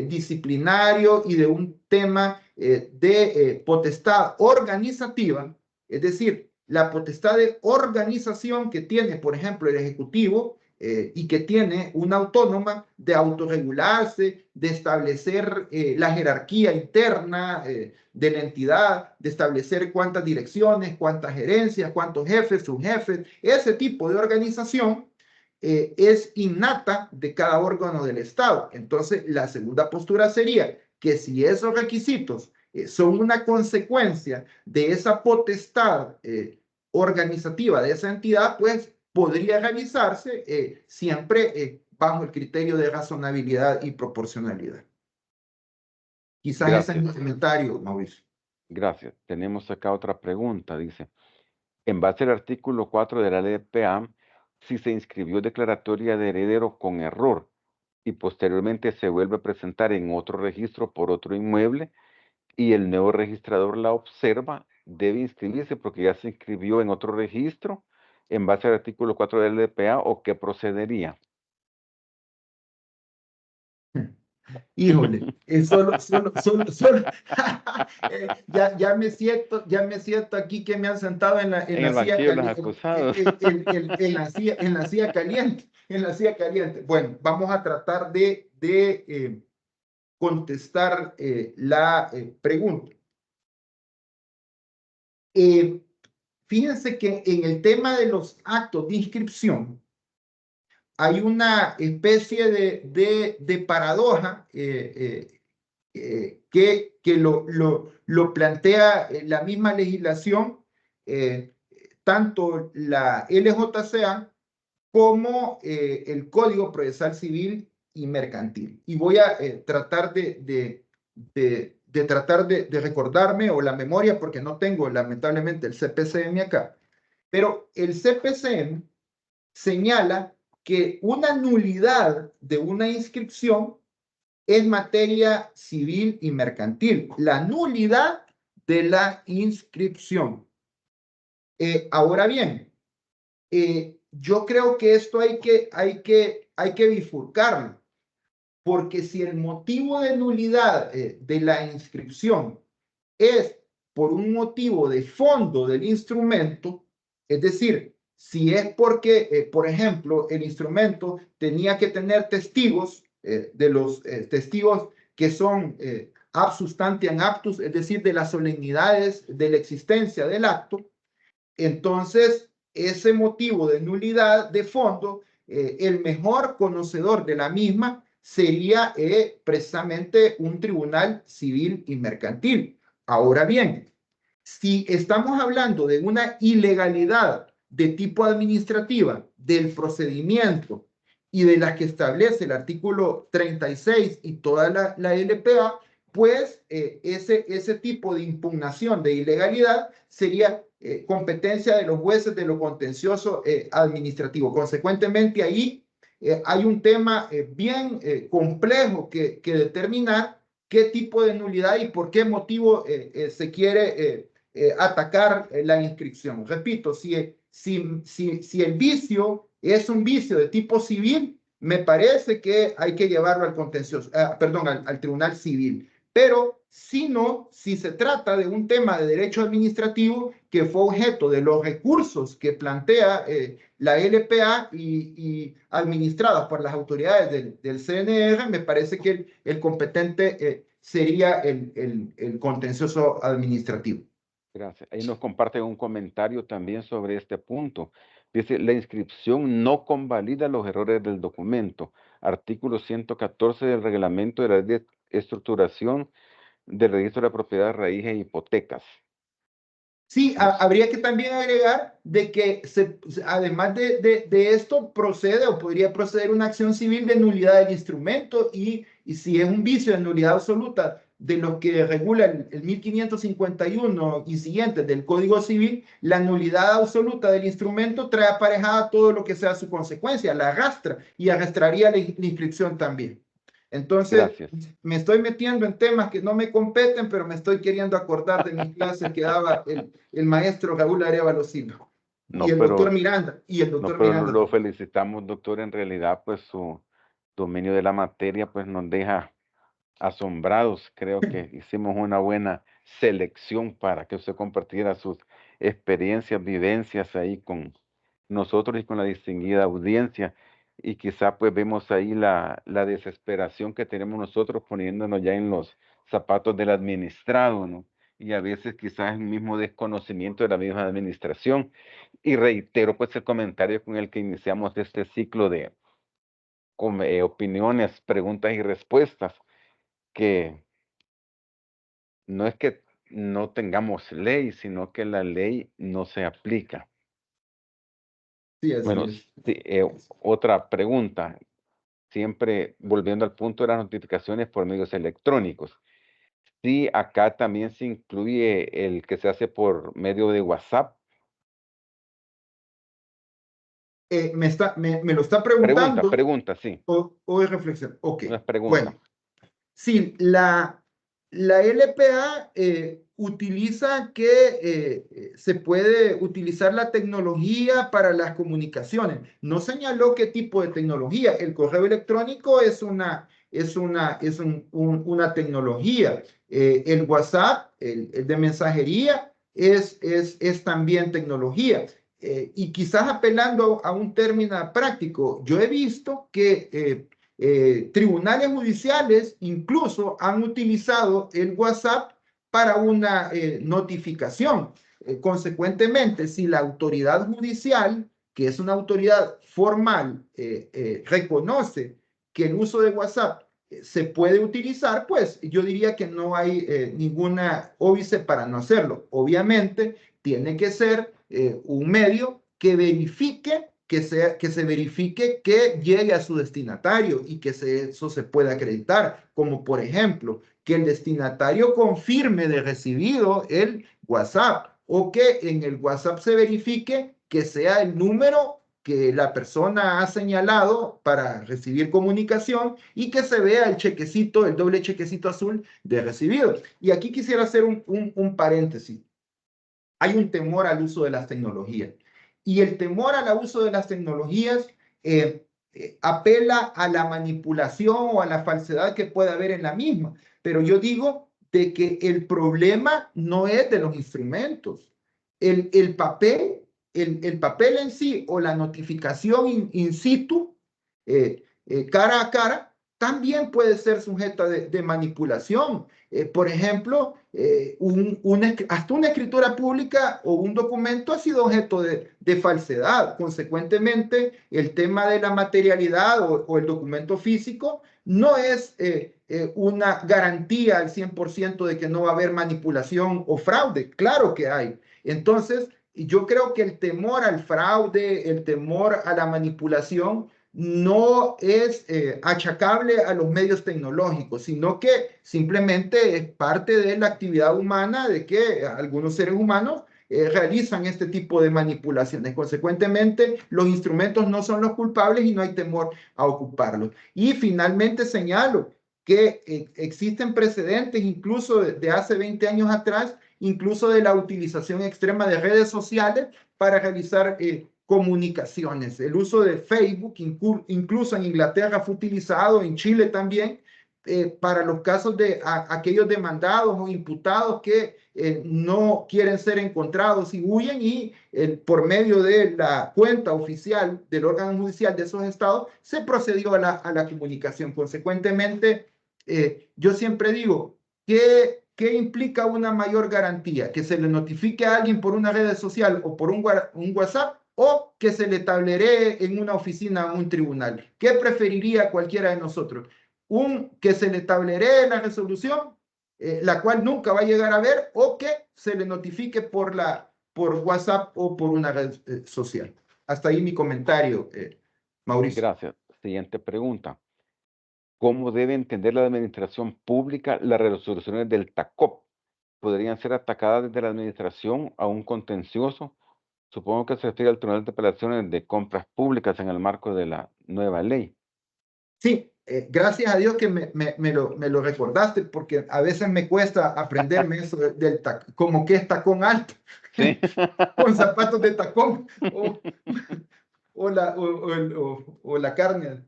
disciplinario y de un tema de potestad organizativa, es decir, la potestad de organización que tiene, por ejemplo, el Ejecutivo y que tiene una autónoma de autorregularse, de establecer la jerarquía interna de la entidad, de establecer cuántas direcciones, cuántas gerencias, cuántos jefes, subjefes, ese tipo de organización es innata de cada órgano del Estado. Entonces, la segunda postura sería que si esos requisitos son una consecuencia de esa potestad organizativa de esa entidad, pues podría realizarse siempre bajo el criterio de razonabilidad y proporcionalidad. Quizás ese es Gracias, mi comentario, Mauricio. gracias. Tenemos acá otra pregunta, dice. En base al artículo 4 de la LPA, si se inscribió declaratoria de heredero con error y posteriormente se vuelve a presentar en otro registro por otro inmueble y el nuevo registrador la observa, debe inscribirse porque ya se inscribió en otro registro en base al artículo 4 de la LPA, o qué procedería. Híjole, ya me siento aquí que me han sentado en En la el silla banquillo de los caliente, acusados. en la silla caliente, en la silla caliente. Bueno, vamos a tratar de contestar la pregunta. Fíjense que en el tema de los actos de inscripción hay una especie de paradoja que lo plantea la misma legislación, tanto la LJCA como el Código Procesal Civil y Mercantil. Y voy a tratar de recordarme o la memoria, porque no tengo lamentablemente el CPCM acá, pero el CPCM señala que una nulidad de una inscripción es materia civil y mercantil, la nulidad de la inscripción. Ahora bien, yo creo que esto hay que bifurcarlo, porque si el motivo de nulidad de la inscripción es por un motivo de fondo del instrumento, es decir, si es porque, por ejemplo, el instrumento tenía que tener testigos, de los testigos que son ab substantiam actus, es decir, de las solemnidades de la existencia del acto, entonces ese motivo de nulidad de fondo, el mejor conocedor de la misma sería precisamente un tribunal civil y mercantil. Ahora bien, si estamos hablando de una ilegalidad de tipo administrativa del procedimiento y de las que establece el artículo 36 y toda la LPA, pues ese tipo de impugnación de ilegalidad sería competencia de los jueces de lo contencioso administrativo. Consecuentemente, ahí hay un tema bien complejo que determinar qué tipo de nulidad y por qué motivo se quiere atacar la inscripción. Repito, si el vicio es un vicio de tipo civil, me parece que hay que llevarlo al contencioso, perdón, al tribunal civil. Pero si no, si se trata de un tema de derecho administrativo que fue objeto de los recursos que plantea la LPA y administradas por las autoridades del CNR, me parece que el competente sería el contencioso administrativo. Gracias. Ahí nos comparten un comentario también sobre este punto. Dice, la inscripción no convalida los errores del documento. Artículo 114 del reglamento de la ley de estructuración del registro de la propiedad, raíz e hipotecas. Sí, Nos- habría que también agregar de que además de esto procede o podría proceder una acción civil de nulidad del instrumento y si es un vicio de nulidad absoluta de lo que regula el 1551 y siguientes del Código Civil, la nulidad absoluta del instrumento trae aparejada todo lo que sea su consecuencia, la arrastra y arrastraría la inscripción también. Entonces, Gracias. me estoy metiendo en temas que no me competen, pero me estoy queriendo acordar de mi clase que daba el maestro Raúl Arevalo Silva y No, el doctor pero, Miranda, y el no, doctor pero Miranda lo también. felicitamos, doctor. En realidad, pues su dominio de la materia, pues nos deja asombrados. Creo que hicimos una buena selección para que usted compartiera sus experiencias, vivencias ahí con nosotros y con la distinguida audiencia. Y quizá pues vemos ahí la desesperación que tenemos nosotros poniéndonos ya en los zapatos del administrado, ¿no? Y a veces quizás el mismo desconocimiento de la misma administración. Y reitero pues el comentario con el que iniciamos este ciclo de opiniones, preguntas y respuestas, que no es que no tengamos ley, sino que la ley no se aplica. Sí, así Bueno, es. sí, otra pregunta, siempre volviendo al punto de las notificaciones por medios electrónicos. Sí, acá también se incluye el que se hace por medio de WhatsApp. Me lo está Pregunta, preguntando pregunta, sí, o es reflexión. Ok, no es pregunta. bueno. Sí, la LPA utiliza que se puede utilizar la tecnología para las comunicaciones. No señaló qué tipo de tecnología. El correo electrónico es una tecnología. El WhatsApp, el de mensajería, es también tecnología. Y quizás apelando a un término práctico, yo he visto que tribunales judiciales incluso han utilizado el WhatsApp para una notificación. Consecuentemente, si la autoridad judicial, que es una autoridad formal, reconoce que el uso de WhatsApp se puede utilizar, pues yo diría que no hay ninguna óbice para no hacerlo. Obviamente, tiene que ser un medio que verifique que se verifique que llegue a su destinatario y que eso se pueda acreditar, como por ejemplo, que el destinatario confirme de recibido el WhatsApp o que en el WhatsApp se verifique que sea el número que la persona ha señalado para recibir comunicación y que se vea el chequecito, el doble chequecito azul de recibido. Y aquí quisiera hacer un paréntesis. Hay un temor al uso de las tecnologías. Y el temor al uso de las tecnologías apela a la manipulación o a la falsedad que puede haber en la misma. Pero yo digo de que el problema no es de los instrumentos. El papel, el papel en sí o la notificación in situ, cara a cara, también puede ser sujeta de manipulación. Por ejemplo, hasta una escritura pública o un documento ha sido objeto de falsedad. Consecuentemente, el tema de la materialidad o el documento físico no es una garantía al 100% de que no va a haber manipulación o fraude. Claro que hay. Entonces, yo creo que el temor al fraude, el temor a la manipulación, no es achacable a los medios tecnológicos, sino que simplemente es parte de la actividad humana de que algunos seres humanos realizan este tipo de manipulaciones. Consecuentemente, los instrumentos no son los culpables y no hay temor a ocuparlos. Y finalmente señalo que existen precedentes incluso de hace 20 años atrás, incluso de la utilización extrema de redes sociales para realizar comunicaciones. El uso de Facebook, incluso en Inglaterra fue utilizado, en Chile también, para los casos de aquellos demandados o imputados que no quieren ser encontrados y huyen y por medio de la cuenta oficial del órgano judicial de esos estados se procedió a la comunicación. Consecuentemente, yo siempre digo, ¿qué implica una mayor garantía? ¿Que se le notifique a alguien por una red social o por un WhatsApp o que se le tableree en una oficina o un tribunal? ¿Qué preferiría cualquiera de nosotros? Que se le tableree la resolución, la cual nunca va a llegar a ver, o que se le notifique por WhatsApp o por una red social. Hasta ahí mi comentario, Mauricio. Gracias. Siguiente pregunta. ¿Cómo debe entender la administración pública las resoluciones del TACOP? ¿Podrían ser atacadas desde la administración a un contencioso? Supongo que se refiere al Tribunal de Apelaciones de Compras Públicas en el marco de la nueva ley. Sí, gracias a Dios que me lo recordaste, porque a veces me cuesta aprenderme eso del tacón, como que es tacón alto, Sí. con zapatos de tacón, o la carne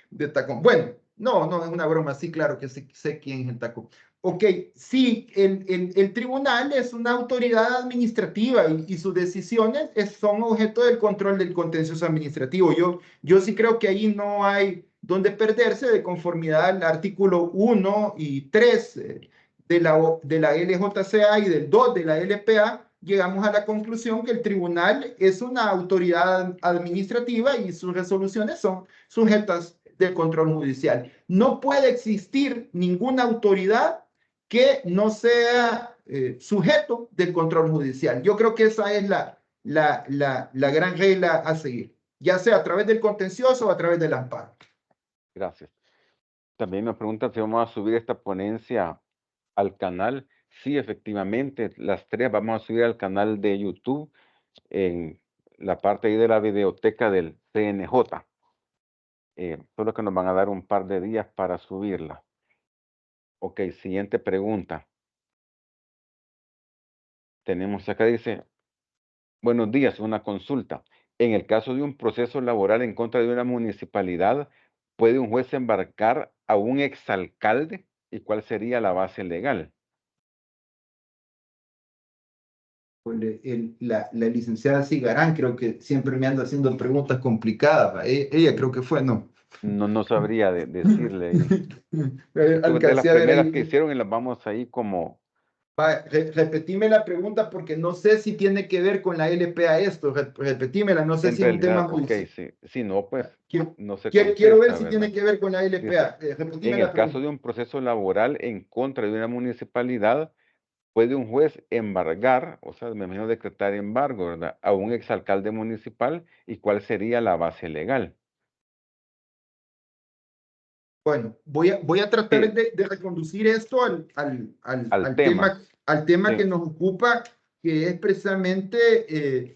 de tacón. Bueno, no, es una broma, sí, claro que sé quién es el tacón. Ok, sí, el tribunal es una autoridad administrativa y sus decisiones son objeto del control del contencioso administrativo. Yo sí creo que ahí no hay donde perderse de conformidad al artículo 1 y 3 de la LJCA y del 2 de la LPA. Llegamos a la conclusión que el tribunal es una autoridad administrativa y sus resoluciones son sujetas del control judicial. No puede existir ninguna autoridad que no sea sujeto del control judicial. Yo creo que esa es la gran regla a seguir, ya sea a través del contencioso o a través del amparo. Gracias. También me preguntan si vamos a subir esta ponencia al canal. Sí, efectivamente, las tres vamos a subir al canal de YouTube en la parte ahí de la videoteca del CNJ. Solo que nos van a dar un par de días para subirla. Ok, siguiente pregunta. Tenemos acá, dice, buenos días, una consulta. En el caso de un proceso laboral en contra de una municipalidad, ¿puede un juez embarcar a un exalcalde? ¿Y cuál sería la base legal? La licenciada Cigarán creo que siempre me anda haciendo preguntas complicadas. Ella creo que fue, ¿no? No sabría decirle ahí. De las Alcancé a ver primeras que ahí. hicieron y las vamos ahí como Repetime la pregunta porque no sé si tiene que ver con la LPA esto. Repetímela, no sé en si es un tema realidad, ok, judicial. sí. Si no, pues Quiero, no se quiero ver contesta, si ¿verdad? tiene que ver con la Dice, LPA. Repetime en la el caso pregunta. de un proceso laboral en contra de una municipalidad, puede un juez embargar, o sea, me imagino decretar embargo, ¿verdad? A un exalcalde municipal, ¿y cuál sería la base legal? Bueno, voy a tratar Sí, de reconducir esto al tema. al tema que Sí, nos ocupa, que es precisamente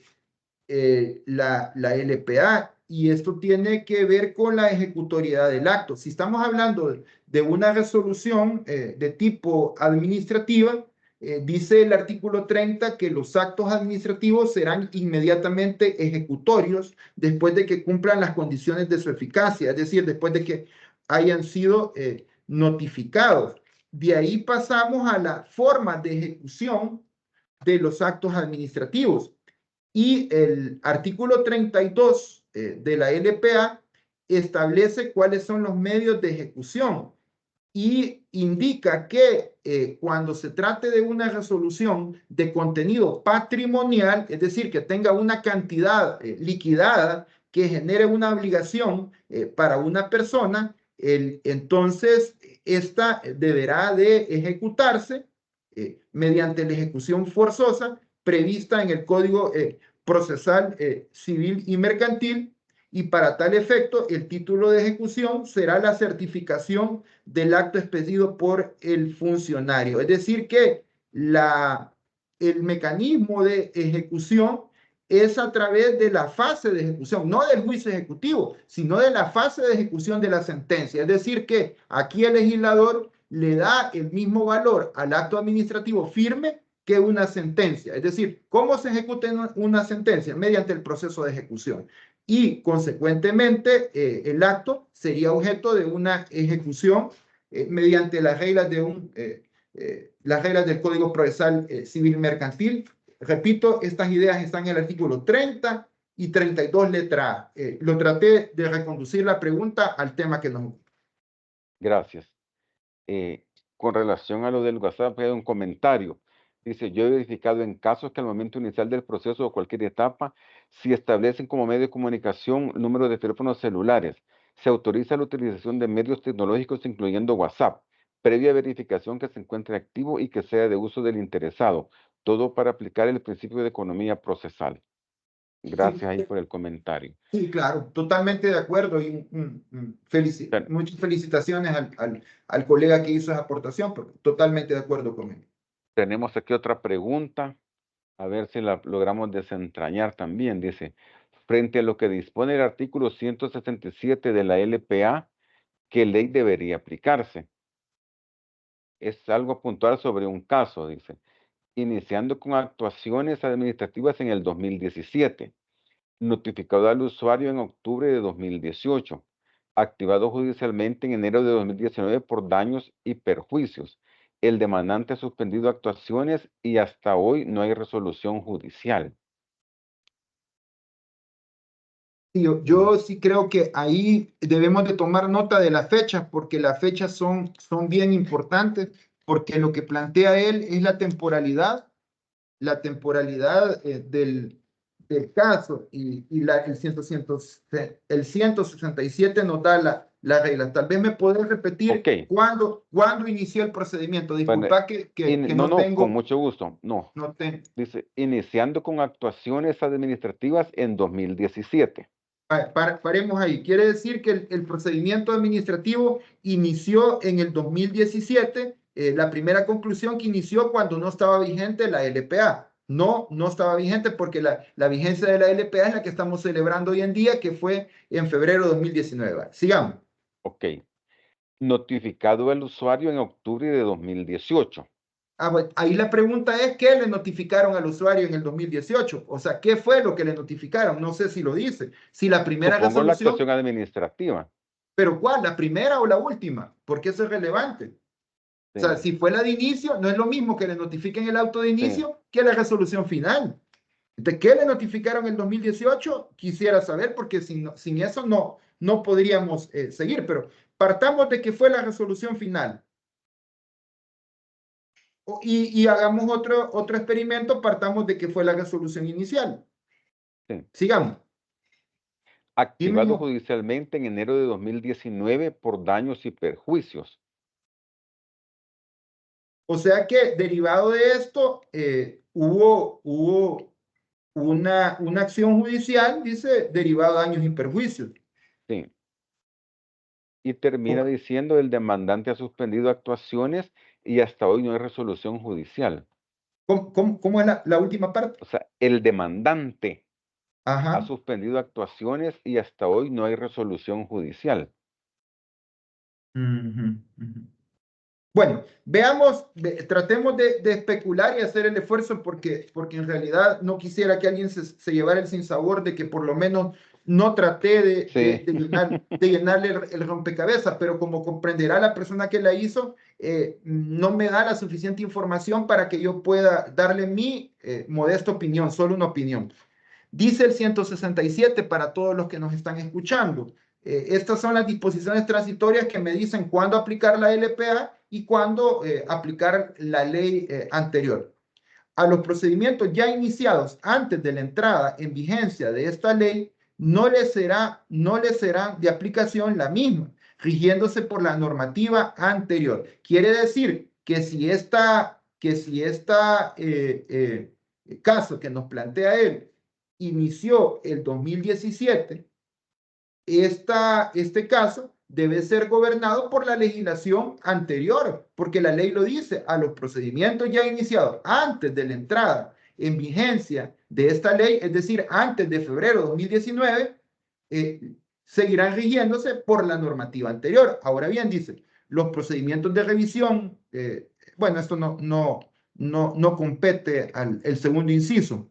la LPA, y esto tiene que ver con la ejecutoriedad del acto. Si estamos hablando de una resolución de tipo administrativa, dice el artículo 30 que los actos administrativos serán inmediatamente ejecutorios después de que cumplan las condiciones de su eficacia, es decir, después de que hayan sido notificados. De ahí pasamos a la forma de ejecución de los actos administrativos. Y el artículo 32 de la LPA establece cuáles son los medios de ejecución y indica que cuando se trate de una resolución de contenido patrimonial, es decir, que tenga una cantidad liquidada que genere una obligación para una persona, entonces esta deberá de ejecutarse mediante la ejecución forzosa prevista en el Código Procesal Civil y Mercantil, y para tal efecto el título de ejecución será la certificación del acto expedido por el funcionario. Es decir, que el mecanismo de ejecución es a través de la fase de ejecución, no del juicio ejecutivo, sino de la fase de ejecución de la sentencia. Es decir, que aquí el legislador le da el mismo valor al acto administrativo firme que una sentencia. Es decir, ¿cómo se ejecuta una sentencia? Mediante el proceso de ejecución. Y consecuentemente, el acto sería objeto de una ejecución mediante las reglas las reglas del Código Procesal Civil Mercantil. Repito, estas ideas están en el artículo 30 y 32 letra A. Lo traté de reconducir la pregunta al tema que nos ocupa. gracias. Con relación a lo del WhatsApp, hay un comentario. Dice, yo he verificado en casos que al momento inicial del proceso o cualquier etapa, si establecen como medio de comunicación número de teléfonos celulares, se autoriza la utilización de medios tecnológicos incluyendo WhatsApp, previa verificación que se encuentre activo y que sea de uso del interesado, todo para aplicar el principio de economía procesal. Sí, Gracias ahí por el comentario. sí, claro, totalmente de acuerdo y Bueno, muchas felicitaciones al colega que hizo esa aportación, pero totalmente de acuerdo con él. tenemos aquí otra pregunta. A ver si la logramos desentrañar también. Dice, frente a lo que dispone el artículo 167 de la LPA, ¿qué ley debería aplicarse? Es algo puntual sobre un caso, dice, iniciando con actuaciones administrativas en el 2017, notificado al usuario en octubre de 2018, activado judicialmente en enero de 2019 por daños y perjuicios. El demandante ha suspendido actuaciones y hasta hoy no hay resolución judicial. Sí, yo sí creo que ahí debemos de tomar nota de las fechas, porque las fechas son bien importantes, porque lo que plantea él es la temporalidad del caso y el 167 nos da la regla. Tal vez me podés repetir Ok, cuándo inició el procedimiento. bueno, Disculpa que no no, con tengo, mucho gusto. No, no tengo. dice, iniciando con actuaciones administrativas en 2017. Paremos ahí. Quiere decir que el procedimiento administrativo inició en el 2017. La primera conclusión que inició cuando no estaba vigente la LPA. No estaba vigente porque la vigencia de la LPA es la que estamos celebrando hoy en día, que fue en febrero de 2019. Sigamos. Ok. Notificado al usuario en octubre de 2018. Bueno, ahí la pregunta es, ¿qué le notificaron al usuario en el 2018? O sea, ¿qué fue lo que le notificaron? No sé si lo dice. Si la primera Supongo la resolución, actuación administrativa. ¿pero cuál? ¿La primera o la última? Porque eso es relevante. O sea, Sí, si fue la de inicio, no es lo mismo que le notifiquen el auto de sí. inicio que la resolución final. ¿De qué le notificaron en el 2018? Quisiera saber, porque sin eso no podríamos seguir. Pero partamos de que fue la resolución final. Y hagamos otro experimento, partamos de que fue la resolución inicial. Sí. Sigamos. Dime, Activado judicialmente en enero de 2019 por daños y perjuicios. o sea que derivado de esto, hubo una acción judicial, dice, derivado de daños y perjuicios. Sí. Y termina Ok. diciendo el demandante ha suspendido actuaciones y hasta hoy no hay resolución judicial. ¿Cómo es la última parte? O sea, el demandante ha Ajá. suspendido actuaciones y hasta hoy no hay resolución judicial. Ujú, ujú. Bueno, veamos, tratemos de especular y hacer el esfuerzo porque en realidad no quisiera que alguien se llevara el sinsabor de que por lo menos no traté Sí. de llenarle el rompecabezas, pero como comprenderá la persona que la hizo, no me da la suficiente información para que yo pueda darle mi modesta opinión, solo una opinión. Dice el 167 para todos los que nos están escuchando. Estas son las disposiciones transitorias que me dicen cuándo aplicar la LPA y cuándo aplicar la ley anterior. A los procedimientos ya iniciados antes de la entrada en vigencia de esta ley, no les será de aplicación la misma, rigiéndose por la normativa anterior. Quiere decir que si esta caso que nos plantea él inició el 2017, este caso debe ser gobernado por la legislación anterior, porque la ley lo dice, a los procedimientos ya iniciados antes de la entrada en vigencia de esta ley, es decir, antes de febrero de 2019, seguirán rigiéndose por la normativa anterior. Ahora bien, dice, los procedimientos de revisión, bueno, esto no compete al el segundo inciso.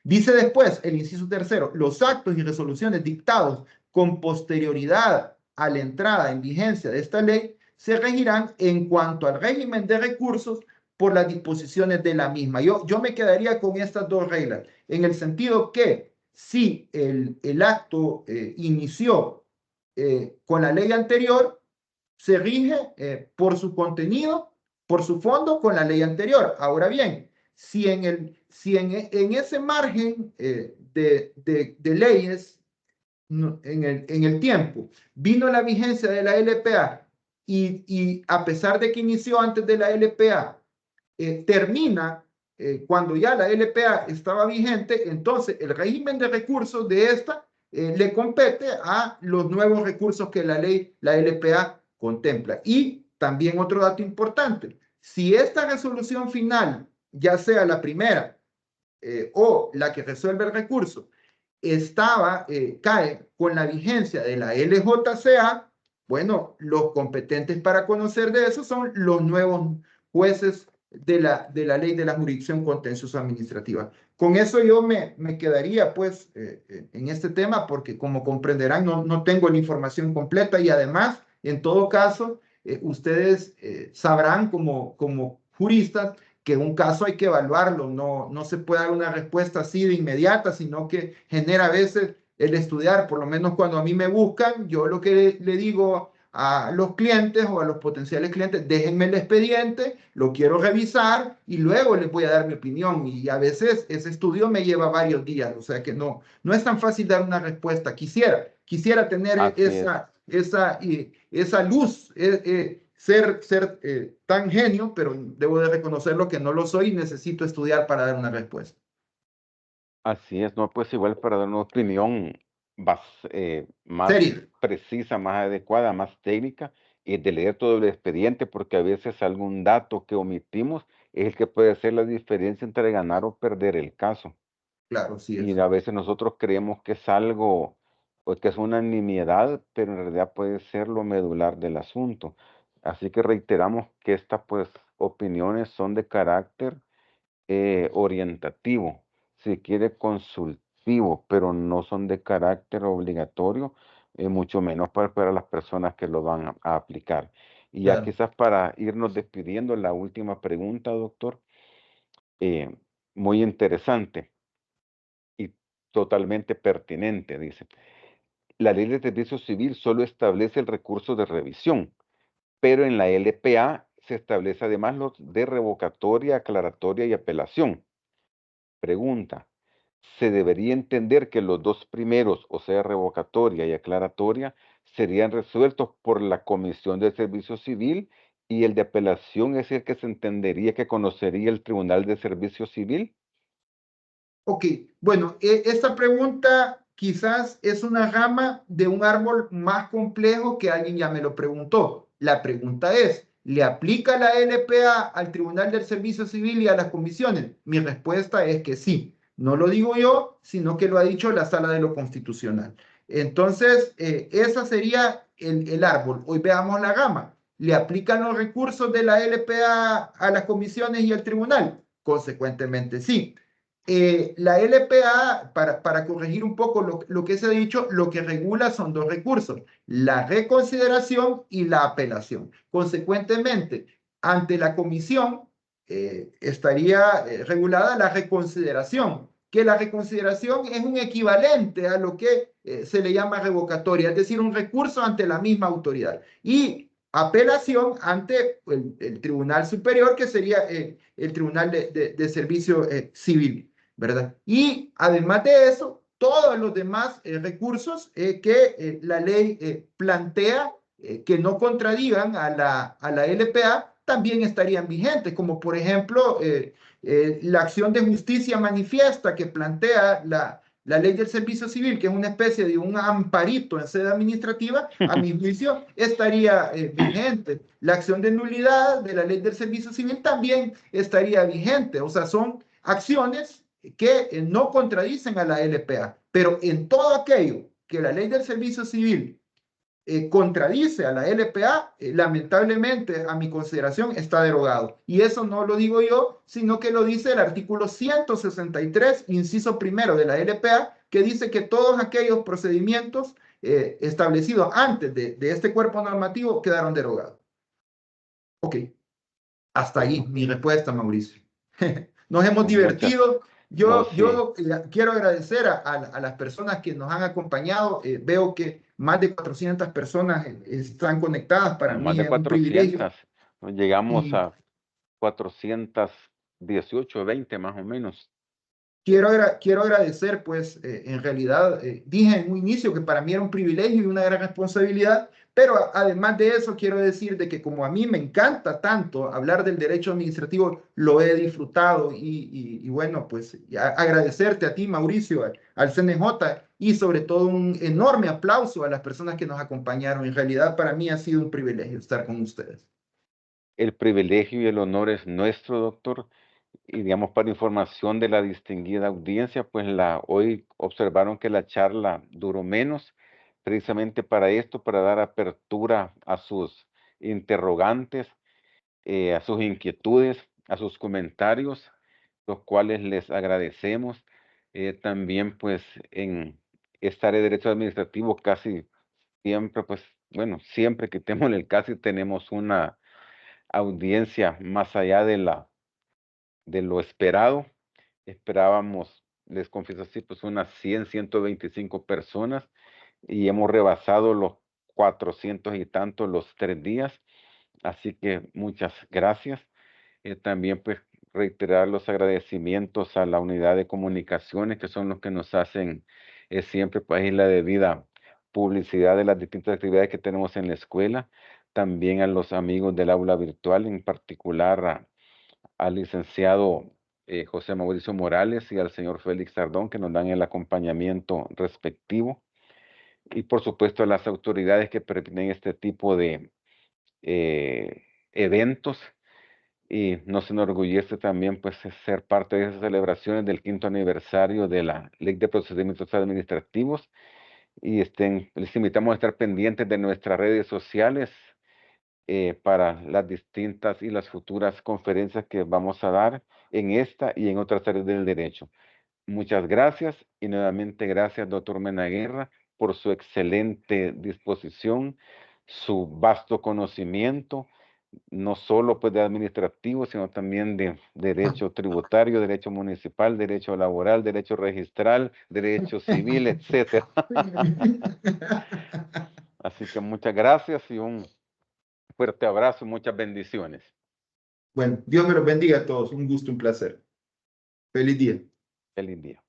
Dice después el inciso tercero, los actos y resoluciones dictados con posterioridad a la entrada en vigencia de esta ley se regirán en cuanto al régimen de recursos por las disposiciones de la misma. Yo me quedaría con estas dos reglas, en el sentido que si el acto inició con la ley anterior, se rige por su contenido, por su fondo, con la ley anterior. Ahora bien, si en ese margen de leyes en el tiempo vino la vigencia de la LPA y a pesar de que inició antes de la LPA, termina cuando ya la LPA estaba vigente, entonces el régimen de recursos de esta le compete a los nuevos recursos que la LPA contempla. Y también otro dato importante, si esta resolución final, ya sea la primera o la que resuelve el recurso, cae con la vigencia de la LJCA, bueno, los competentes para conocer de eso son los nuevos jueces de la ley de la jurisdicción contenciosa administrativa. Con eso yo me quedaría pues en este tema porque como comprenderán no tengo la información completa y además en todo caso ustedes sabrán como juristas que un caso hay que evaluarlo, no se puede dar una respuesta así de inmediata, sino que genera a veces el estudiar, por lo menos cuando a mí me buscan, yo lo que le digo a los clientes o a los potenciales clientes, déjenme el expediente, lo quiero revisar y luego les voy a dar mi opinión. Y a veces ese estudio me lleva varios días, o sea que no es tan fácil dar una respuesta. Quisiera tener Así es. esa luz, ser tan genio, pero debo de reconocerlo que no lo soy y necesito estudiar para dar una respuesta. Así es, no, pues igual para dar una opinión más Seria, precisa, más adecuada, más técnica, y de leer todo el expediente, porque a veces algún dato que omitimos es el que puede hacer la diferencia entre ganar o perder el caso. claro, sí Y es. a veces nosotros creemos que es algo, pues que es una nimiedad, pero en realidad puede ser lo medular del asunto. Así que reiteramos que estas pues opiniones son de carácter orientativo, si quiere consultivo, pero no son de carácter obligatorio, mucho menos para las personas que lo van a aplicar. Y ya Claro. quizás para irnos despidiendo, la última pregunta, doctor, eh, muy interesante y totalmente pertinente, dice. La ley de servicio civil solo establece el recurso de revisión, pero en la LPA se establece además los de revocatoria, aclaratoria y apelación. Pregunta, ¿se debería entender que los dos primeros, o sea, revocatoria y aclaratoria, serían resueltos por la Comisión de Servicio Civil y el de apelación es el que se entendería que conocería el Tribunal de Servicio Civil? Ok, bueno, esta pregunta quizás es una rama de un árbol más complejo que alguien ya me lo preguntó. La pregunta es, ¿le aplica la LPA al Tribunal del Servicio Civil y a las comisiones? Mi respuesta es que sí. No lo digo yo, sino que lo ha dicho la Sala de lo Constitucional. Entonces, esa sería el árbol. Hoy veamos la rama. ¿Le aplican los recursos de la LPA a las comisiones y al tribunal? Consecuentemente, sí. La LPA, para corregir un poco lo que se ha dicho, lo que regula son dos recursos, la reconsideración y la apelación. Consecuentemente, ante la comisión estaría regulada la reconsideración, que la reconsideración es un equivalente a lo que se le llama revocatoria, es decir, un recurso ante la misma autoridad. Y apelación ante el Tribunal Superior, que sería el Tribunal de Servicio Civil. ¿Verdad? Y además de eso, todos los demás recursos que la ley plantea que no contradigan a la LPA también estarían vigentes, como por ejemplo la acción de justicia manifiesta que plantea la ley del servicio civil, que es una especie de un amparito en sede administrativa, a mi juicio estaría vigente. La acción de nulidad de la ley del servicio civil también estaría vigente. O sea, son acciones que no contradicen a la LPA, pero en todo aquello que la ley del servicio civil contradice a la LPA, lamentablemente a mi consideración está derogado. Y eso no lo digo yo, sino que lo dice el artículo 163, inciso primero de la LPA, que dice que todos aquellos procedimientos establecidos antes de este cuerpo normativo quedaron derogados. Ok, hasta ahí Bueno, mi respuesta, Mauricio. Nos hemos con muchas, divertido. no, sí, Yo quiero agradecer a las personas que nos han acompañado. Veo que más de 400 personas están conectadas. Para no más mí de es un privilegio. 400, ¿no? Llegamos Y a 418, 20 más o menos. quiero agradecer, pues, en realidad, dije en un inicio que para mí era un privilegio y una gran responsabilidad, pero además de eso, quiero decir de que como a mí me encanta tanto hablar del derecho administrativo, lo he disfrutado y bueno, pues agradecerte a ti, Mauricio, al CNJ y sobre todo un enorme aplauso a las personas que nos acompañaron. En realidad, para mí ha sido un privilegio estar con ustedes. El privilegio y el honor es nuestro, doctor. Y digamos, para información de la distinguida audiencia, pues hoy observaron que la charla duró menos, precisamente para esto, para dar apertura a sus interrogantes, a sus inquietudes, a sus comentarios, los cuales les agradecemos. También, pues, en esta área de derecho administrativo casi siempre, pues, bueno, siempre que tenemos el casi tenemos una audiencia más allá de lo esperado. Esperábamos, les confieso así, pues unas 100, 125 personas y hemos rebasado los 400 y tanto los 3 días. Así que muchas gracias. También pues reiterar los agradecimientos a la unidad de comunicaciones, que son los que nos hacen siempre pues la debida publicidad de las distintas actividades que tenemos en la escuela. También a los amigos del aula virtual, en particular al licenciado José Mauricio Morales y al señor Félix Sardón, que nos dan el acompañamiento respectivo. Y por supuesto a las autoridades que permiten este tipo de eventos, y nos enorgullece también pues ser parte de esas celebraciones del 5º aniversario de la Ley de Procedimientos Administrativos, y les invitamos a estar pendientes de nuestras redes sociales para las distintas y las futuras conferencias que vamos a dar en esta y en otras áreas del derecho. Muchas gracias, y nuevamente gracias, doctor Menaguerra, por su excelente disposición, su vasto conocimiento, no solo pues de administrativo, sino también de derecho tributario, derecho municipal, derecho laboral, derecho registral, derecho civil, etcétera. Así que muchas gracias y un fuerte abrazo y muchas bendiciones. Bueno, Dios me los bendiga a todos. Un gusto, un placer. Feliz día. Feliz día.